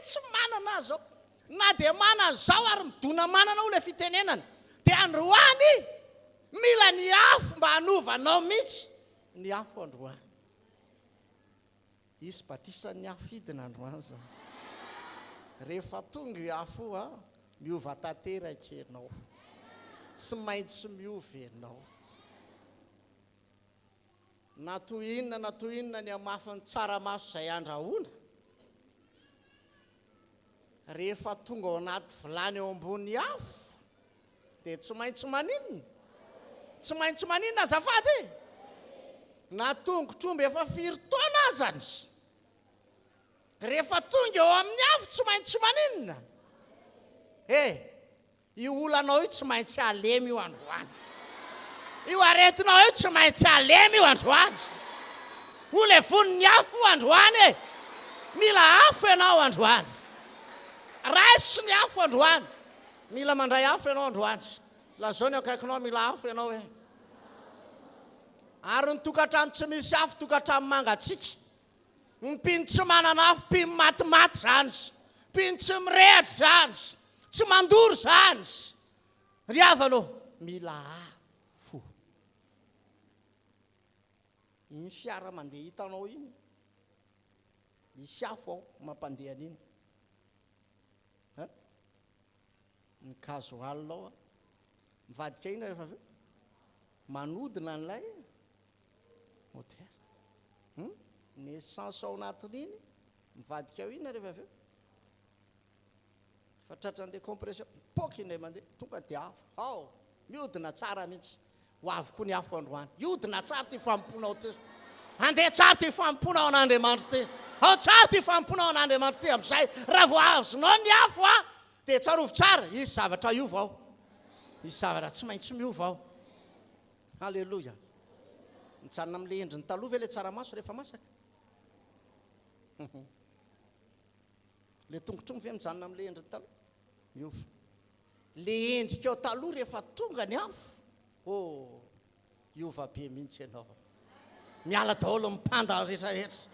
tsy manana azy ao. Na dia manana zao ary midona manana ho le fitenenany. Dia androany mila ny afo mba hanovanao mihitsy ny afo androany. Isy batisany afo hidina androany zany. Rehefa tonga io afo miova tanteraka ianao. Tsy maintsy miova ianao. Na toy inona ny amafiny tsaramaso izay andrahoana. Rehefa tonga ao anaty vilany eo ambony afo dia tsy maintsy maninona? Tsy maintsy maninona azafady? Na tongotromby efa 4 taona azany. Rehefa tonga eo amin'ny afo tsy maintsy maninona? Io olanao io tsy maintsy alemy io androany. Io aretinao io tsy maintsy alemy io androany. Ho le vonin'ny afo androany. Mila afo ianao androany. Raisy ny afo androany. Mila mandray afo ianao androany. Lazao ny akaikinao mila afo ianao Ary ny tokantrano tsy misy afo tokantrano mangatsika. Ny mpino tsy manana afo mpino matimaty zany. Mpino tsy mirehatra zany. Tsy mandoro zany. Ry havana mila afo. Iny fiara mandeha hitanao iny. Misy afo ao mampandeha an'iny. Ny gasoil ao mivadika iny rehefa avy manodina an'ilay motera. Ny essence ao anatin'iny mivadika ao iny rehefa avy fa tratran'ilay compression poky iny mandeha tonga dia afo. Ao miodina tsara mihitsy. Ho avy koa ny afo androany. Miodina tsara ty famponao ty. Andeha tsara ty famponao an'Andriamanitra ty. Ao tsara ty famponao an'Andriamanitra ty amin'izay raha vao azonao ny afo dia tsarovo tsara. Isy zavatra iova ao. Isy zavatra tsy maintsy miova ao. Halleloja. Nijanona amin'ilay endriny taloha ve ilay tsaramaso rehefa masaka? Ilay tongotrombo ve mijanona amin'ilay endriny taloha? Miova. Ilay endrika ao taloha rehefa tonga ny afo. Iova be mihitsy ianao. Miala daholo mipanda rehetrarehetra.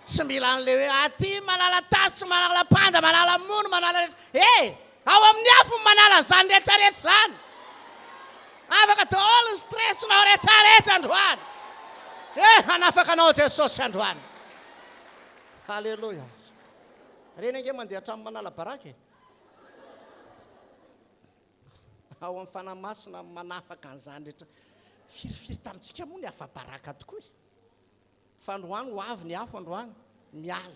Tsy mila an'ilay hoe aty manala tasy, manala panda, manala mono, manala rehetra. Ao amin'ny afo manala an'izany rehetrarehetra zany. Afaka daholo ny stressinao rehetrarehetra androany. Hanafaka anao Jesosy androany. Halleloja. Reny ange mandeha hatramin'ny manala baraka. Ao amin'ny fanamasina manafaka an'izany rehetra. Firifiry tamintsika moa ny afa baraka tokoa. Fa androany ho avy ny afo androany miala.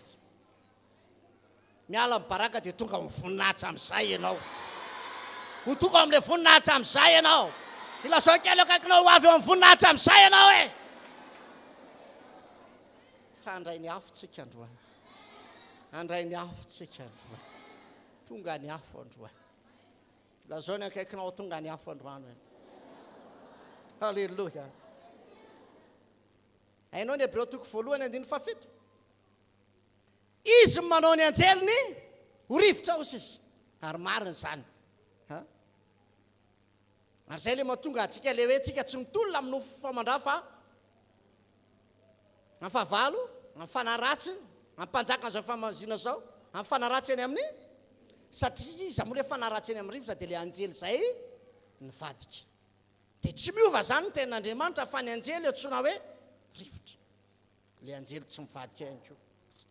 Miala amin'ny baraka dia tonga amin'ny voninahitra amin'izay ianao. Ho tonga amin'ilay voninahitra amin'izay ianao. Ilazao kely akaikinao ho avy eo amin'ny voninahitra amin'izay ianao e. Fa andray ny afo tsika androany. Andray ny afo tsika androany. Tonga ny afo androany. Ilazao ny akaikinao tonga ny afo androany. Halleluja. Hainao ny Hebreo toko voalohany 1:7. Izy manao ny anjeliny ho rivotra hozy izy. Ary marina izany. Ary izay ilay mahatonga antsika ilay hoe tsika tsy mitolona amin'ny famandra fa amin'ny fahavalo, amin'ny fanaratsy, amin'ny mpanjaka an'izao famanzina zao, amin'ny fanaratsy eny amin'ny satria izy amore fanaratsy eny amin'ny rivotra dia ilay anjely izay nivadika. Dia tsy miova zany ny tenan'Andriamanitra fa ny anjely antsoina hoe rivotra. Ilay anjely tsy mivadika ihany koa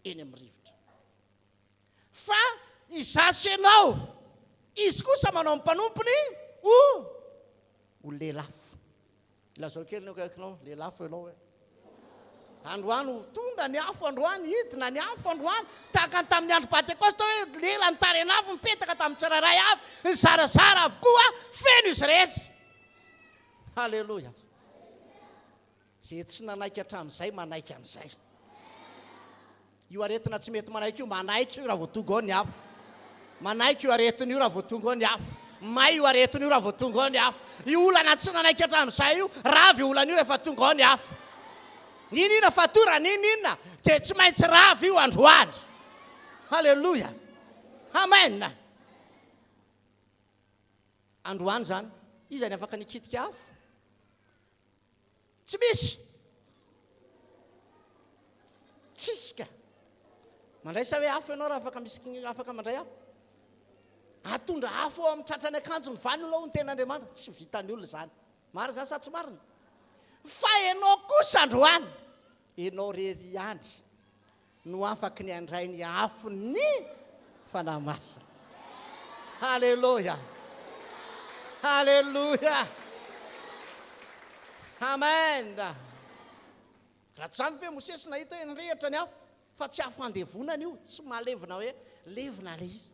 eny amin'ny rivotra. Fa izasy ianao, izy kosa manao ny mpanompony ho lelafo. Ilazao kely ny akaikinao, lelafo ianao e. Androany ho tonga ny afo androany, hidina ny afo androany, tahaka ny tamin'ny andro Pentekosta hoe lela ny tarenafo mipetaka tamin'ny tsiraray avy, ny zarazara avokoa feno izy rehetra. Halleluja. Zay tsy nanaiky hatramin'izay manaiky amin'izay. Io aretina tsy mety manaiky io, manaiky io raha vao tonga ao ny afo. Manaiky io aretina io raha vao tonga ao ny afo. May io aretina io raha vao tonga ao ny afo. Io olana tsy nanaiky hatramin'izay io, ravy olana io rehefa tonga ao ny afo. Ninina fatora, ninina. Dia tsy maintsy ravy io androany. Halleluja. Amen. Androany zany, iza ny afaka nikitika afo? Tsy misy. Tsisy ka. Mandray sa hoe afo ianao raha afaka misy afaka mandray afo? Atondra afo ao amin'ny tratrany akanjo ny vany aloha ny tenan'Andriamanitra. Tsy vitan'ny olona zany. Marina zany sa tsy marina? Fa ianao kosa androany, ianao rery ihany no afaka ny andray ny afo ny fanamasina. Halleluja. Halleluja. Amen. Raha tsy zany fe Mosesy nahita hoe nirehatra ny afo, fa tsy afo andevonana io, tsy mahalevina hoe levina le izy.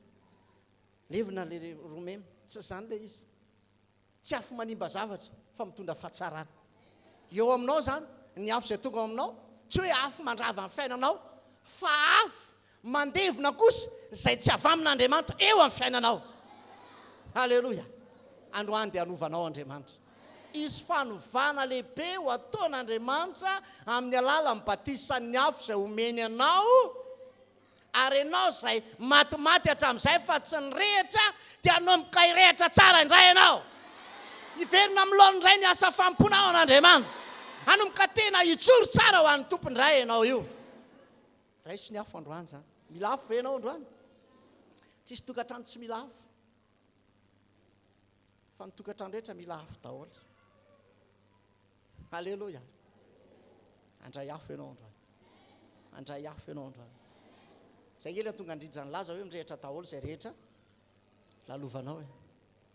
Levina le romemy, tsy zany le izy. Tsy afo manimba zavatra, fa mitondra fahatsarana. Eo aminao zany, ny afo izay tonga aminao, tsy hoe afo mandrava ny fiainanao, fa afo mandevina kosa izay tsy avy amin'Andriamanitra eo amin'ny fiainanao. Halleluja. Androany dia hanovanao Andriamanitra. Izy fanovana lehibe ho ataon'Andriamanitra amin'ny alala mibatisan'ny afo izay omeny anao, ary ianao izay matimaty hatramin'izay fa tsy nirehitra dia hanomboka hirehitra tsara indray ianao. Hiverina amin'ny lohan'indray ny asa famponao an'Andriamanitra. anomboka tena itsoro tsara ho an'ny tompony ray ianao io. Ray sy ny afo androany zany. Mila afo ve ianao androany? Tsisy tokantrano tsy mila afo. Fa ny tokantrano rehetra mila afo daholo. Halleloja. Andray afo ianao androany. Andray afo ianao androany. Zay ngely tonga andrijany laza hoe mirehitra daholo zay rehetra lalovanao e.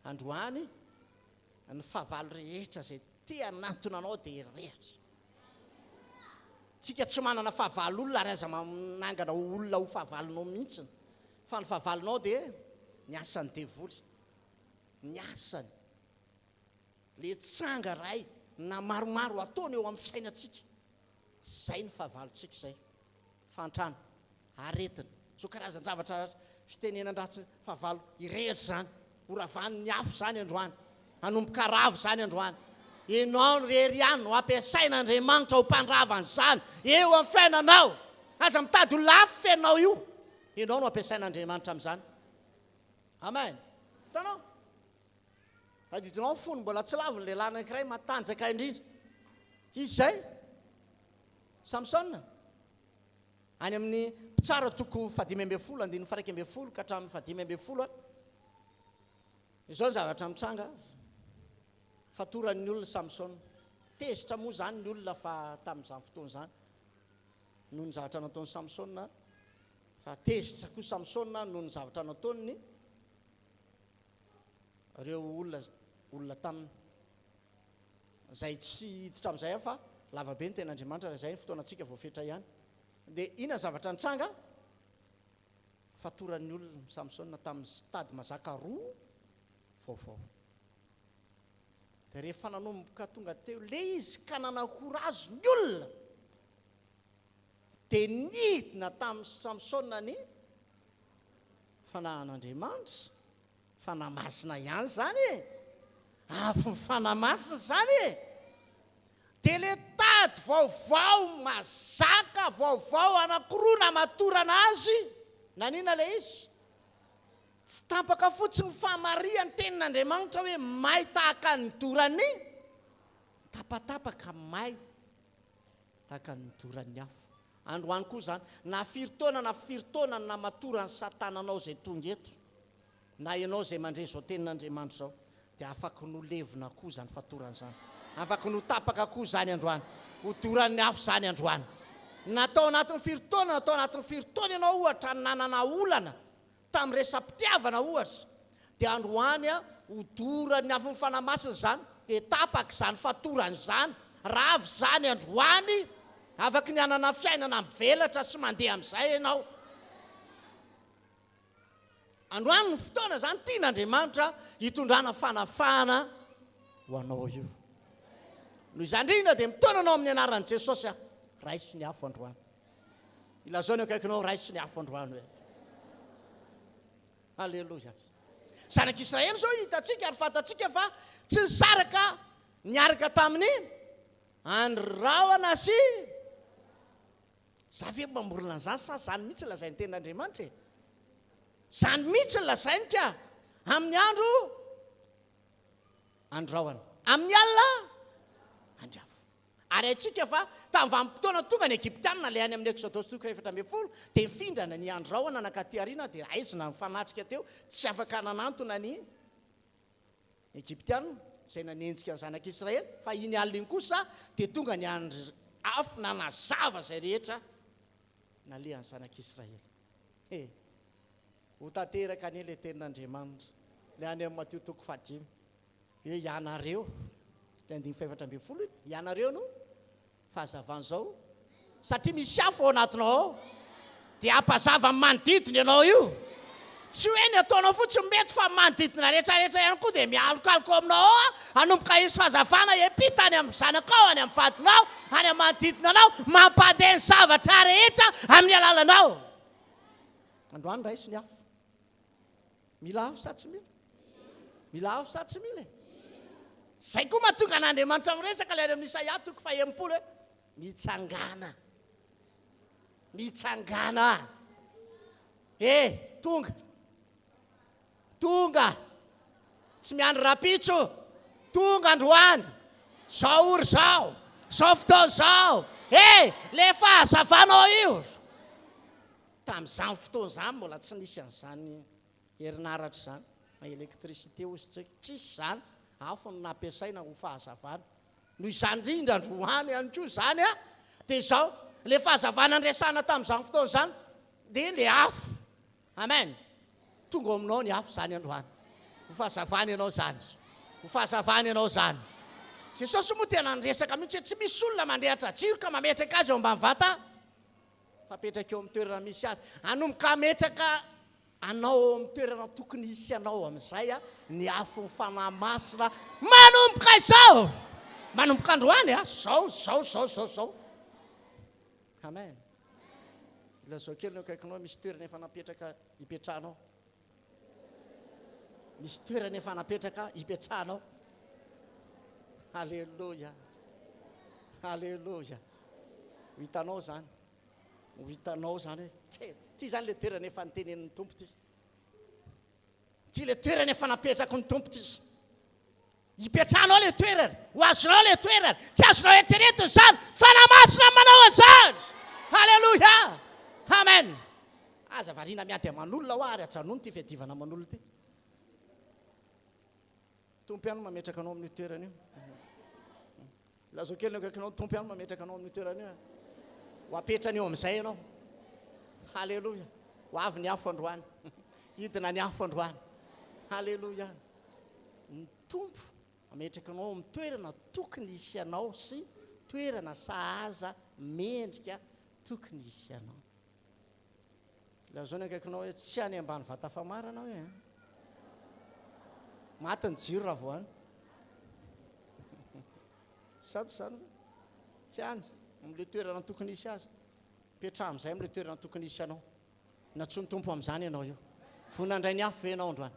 Androany ny fahavalo rehetra zay tia nantona anao dia rehatra. Tsika tsy manana fahavalo olona ary aza manangana olona ho fahavalonao mihitsy. Fa ny fahavalonao dia ny asany devoly. Ny asany. Le tsanga ray na maromaro ataony eo amin'ny fiainantsika. Zay ny fahavalontsika zay. Fantrana, aretina. So karazan zavatra fitenenan-dratsy fahavalo irehitra zany. Horavany ny afo zany androany. Hanomboka ravo zany androany. Ianao rery ihany no ampiasain'Andriamanitra ho mpandrava an'izany eo amin'ny fiainanao. Aza mitady ho lafo fiainanao io. Ianao no ampiasain'Andriamanitra amin'izany. Amen. Hitanao? Tadidinao fony mbola tsy lavo ny lehilahy anankiray matanjaka indrindra. Izy zay Samsona. Any amin'ny mpitsara toko 5:10, 1:10 ka hatramin'ny 5:10. Izao ny zavatra mitsanga. Fatoran'ny olona Samsona. Tezitra moa zany ny olona fa tamin'izany fotoana izany. Noho ny zavatra nataony Samsona. Fa tezitra koa Samsona noho ny zavatra nataony ireo olona taminy. Zay tsy hiditra amin'izay fa lavabe ny ten'Andriamanitra zay ny fotoanantsika voafetra ihany. Dia ina zavatra nitsanga? Fatoran'ny olona Samsona tamin'ny stady mazaka 2 vaovao. Dia rehefa nanomboka tonga teo le izy ka nanahora azy ny olona. Dia nidina tamin'ny Samsona ny fanahan'Andriamanitra. Fanamasina ihany zany e. Afo fanamasina zany e. Dia le tady vaovao mazaka vaovao anankiroa namatorana azy. Nanina le izy? Tsy tapaka fotsiny fahamariany tenin'Andriamanitra hoe may tahaka ny dorany. Tapatapaka may tahaka ny dorany afo. Androany koa zany. Na firy-taona na matorany satananao zay tonga eto. Na ianao zay mandre zao tenin'Andriamanitra zao. Dia afaka no levina koa zany fatorany zany. Afaka no tapaka koa zany androany. Ho dorany afo zany androany. Natao anatin'ny firy-taona ianao ohatra nanana olana. Tamin'ny resam-pitiavana ohatra. Dia androany ho dorany afo ny fanamasina zany. Dia tapaka zany fatorany zany. Ravo zany androany. Afaka ny anana fiainana mivelatra sy mandeha amin'izay ianao. Androany ny fotoana zany tian'Andriamanitra hitondrana fanafana ho anao io. Noho izany indrindra dia mitonanao amin'ny anaran'i Jesosy ray sy ny afo androany. Ilazao ny akaikinao ray sy ny afo androany hoe. Halleluja. Zanak'Israely zao hitatsika ary fatatsika fa tsy nisaraka niaraka tamin'ny andrahona sy za ve mamorona an'izany sa zany mihitsy lazainy tenin'Andriamanitra e. Zany mihitsy lazainy ka amin'ny andro andrahona. Amin'ny alina andriafo. Ary aitsika fa tamin'ny vanim-potoana tonga ny Egiptianina le any amin'ny Exodus 4:10 dia nifindrana ny andrahona nakaty ariana dia aizina mifanatrika teo tsy afaka nanantona ny Egiptianina zay nanenjika ny zanak'Israely fa iny alina iny kosa dia tonga ny andro afo nanazava zay rehetra nalehan'ny zanak'Israely. Ho tanteraka anie le tenin'Andriamanitra le any amin'ny Mateo 5 hoe ianareo le 5:11 ianareo no fahazavana zao satria misy afo ao anatinao dia ampazava manodidina ianao io. Tsy hoe ny ataonao fotsiny mety fa manodidina rehetrarehetra ihany koa dia mialokaloka aminao hanomboka isy fahazavana epita any amin'ny zanakao, any amin'ny vadinao, any amin'ny manodidina anao, mampandeha ny zavatra rehetra amin'ny alalanao. Androany ray sy ny afo. Mila afo sa tsy mila? Mila afo sa tsy mila? Zay koa mahatonga an'Andriamanitra miresaka ilay amin'ny Isaia 40 mitsangana. Mitsangana. Tonga. Tonga. Tsy miandry rapitso. Tonga androany. Zao ory zao. Zao fotoana zao le fahazavanao io tamin'izany fotoana zany mbola tsy nisy an'izany herinaratra zany na elektricité ozy tsisy zany hafa no nampiasaina ho fahazavana noho izany indrindra androany ihany koa zany a dia zao le fahazavana andresana tamin'izany fotoana zany dia le afo amen tonga aminao ny afo zany androany ho fahazavana ianao zany ho fahazavana ianao zany Jesosy moa tena niresaka mihitsy tsy misy olona mandrehatra jiro ka mametraka azy eo ambany vata fapetraka eo amin'ny toerana misy azy anomboka ametraka anao amin'ny toerana tokony hisy anao amin'izay a ny afo ny fanahy masina manomboka izao manomboka androany a zao amen lazao kely no akaikinao misy toerana efa napetraka hipetrahanao misy toerana efa napetraka hipetrahanao Alléluia. Alléluia. Hitanao zany. Hitanao zany. Ty zany le toerana efa nitenen'ny tompo ty. Ty le toerana efa napetraka ny tompo ty. Hipetrahanao le toerana. Ho azonao le toerana. Tsy azonao eritreretina zany. Fanamasina manao an'izany. Alléluia. Amen. Aza variana miady aman'olona ho ary atsanony ty fiadivana aman'olona ty. Tompo ihany mametraka anao amin'ny toerana io. Lazao kely akaikinao tompo ihany mametraka anao amin'ny toerana io. Ho apetrany eo amin'izay ianao. Halleluja. Ho avy ny afo androany. Hidina ny afo androany. Halleluja. Ny tompo mametraka anao amin'ny toerana tokony hisy anao sy toerana sahaza mendrika tokony hisy anao. Lazao akaikinao hoe tsy any ambany vata famarana hoe maty ny jiro raha voany sady zany tsy any amin'le toerana tokony hisy azy petraha amin'izay amin'le toerana tokony hisy anao natsony tompo amin'izany ianao io vonandray ny afo ve ianao androany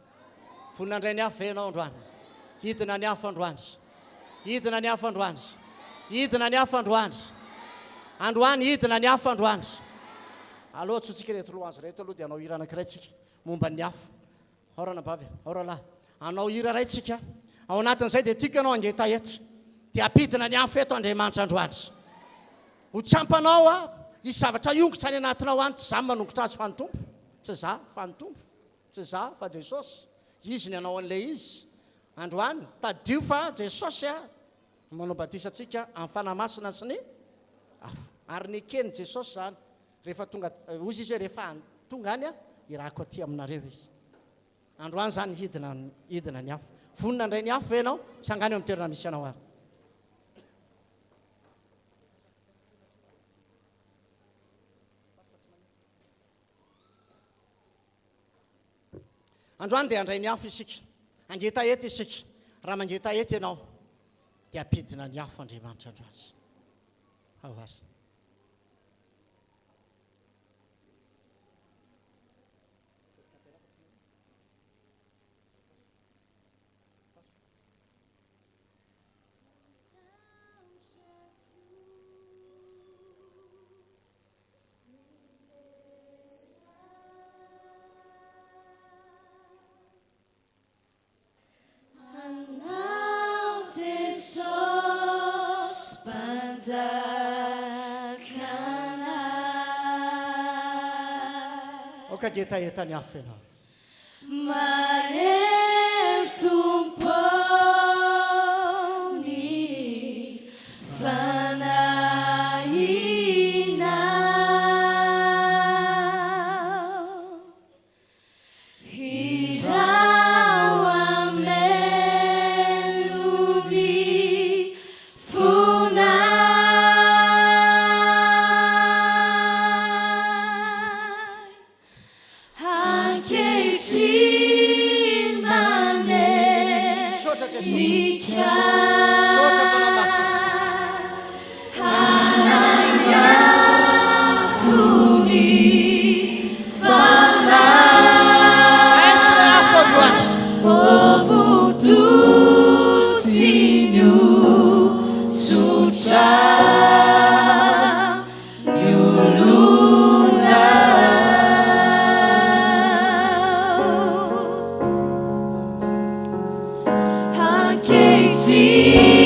vonandray ny afo ve ianao androany hidina ny afo androany hidina ny afo androany hidina ny afo androany androany hidina ny afo androany aloha tsotsika reto loha azy reto aloha dia anao hira anankiray tsika momba ny afo orana bavy oralahy anao hira ray tsika ao anatin'izay dia tiaka anao angeta eto dia apidina ny afo eto Andriamanitra androany ho tsampanao a isy zavatra iongotra any anatinao any tsy zany manongotra azy fa ny tompo tsy za fa ny tompo tsy za fa Jesosy izy ny anao an'ilay izy androany tadio fa Jesosy a manao batisatsika amin'ny fanamasina sy ny afo ary ny ekeny Jesosy zany rehefa tonga ozy izy hoe rehefa tonga any a irako aty aminareo izy androany zany hidina ny afo vonina ndray ny afo ve ianao tsangany eo amin'ny toerana misy anao ary androany dia andray ny afo isika angeta eto isika raha mangeta eto ianao dia apidina ny afo Andriamanitra androany ao azy Kageta eta ny afo ianao Mahery tompony fanahinao Hirao amelody funay Sotra fanamasina See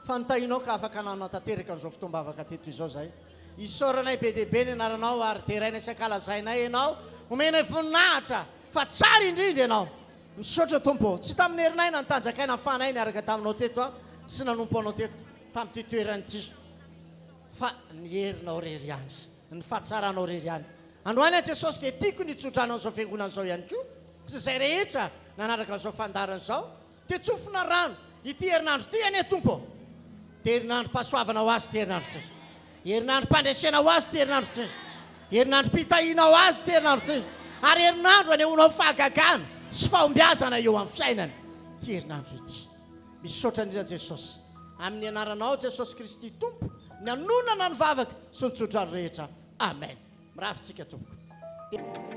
Fantainao ka afaka nanao tanteraka an'izao fotoam-bavaka teto izao zay isoranay be dehibe ny anaranao ary teraina sakalazainay ianao omenay voninahitra fa tsara indrindra ianao misaotra tompo tsy tamin'ny herinayna nytanjakaina fanay niaraka taminao teto a sy nanompo anao teto tamin'ity toerany ity fa ny herinao rery ihany ny fahatsaranao rery ihany androany a jesosy dia tiako nitsotranao zao fiangonana zao ihany koa sy izay rehetra nanaraka an'izao fandarana zao dia tsofina rano ity herinandro ty ane tompo dia herinandro mpahasoavana azy ty herinandro tsy herinandro mpandresena ho azy ty herinandro tsy herinandro mpitahina ho azy ty herinandro tsy ary herinandro anehoanao fahagagana sy fahombiazana eo amin'ny fiainany ty herinandro ity misaotra indrindra jesosy amin'ny anaranao jesosy kristy tompo ny anonana ny vavaka sy ny tsodrano rehetra amen mirafitsika tompoko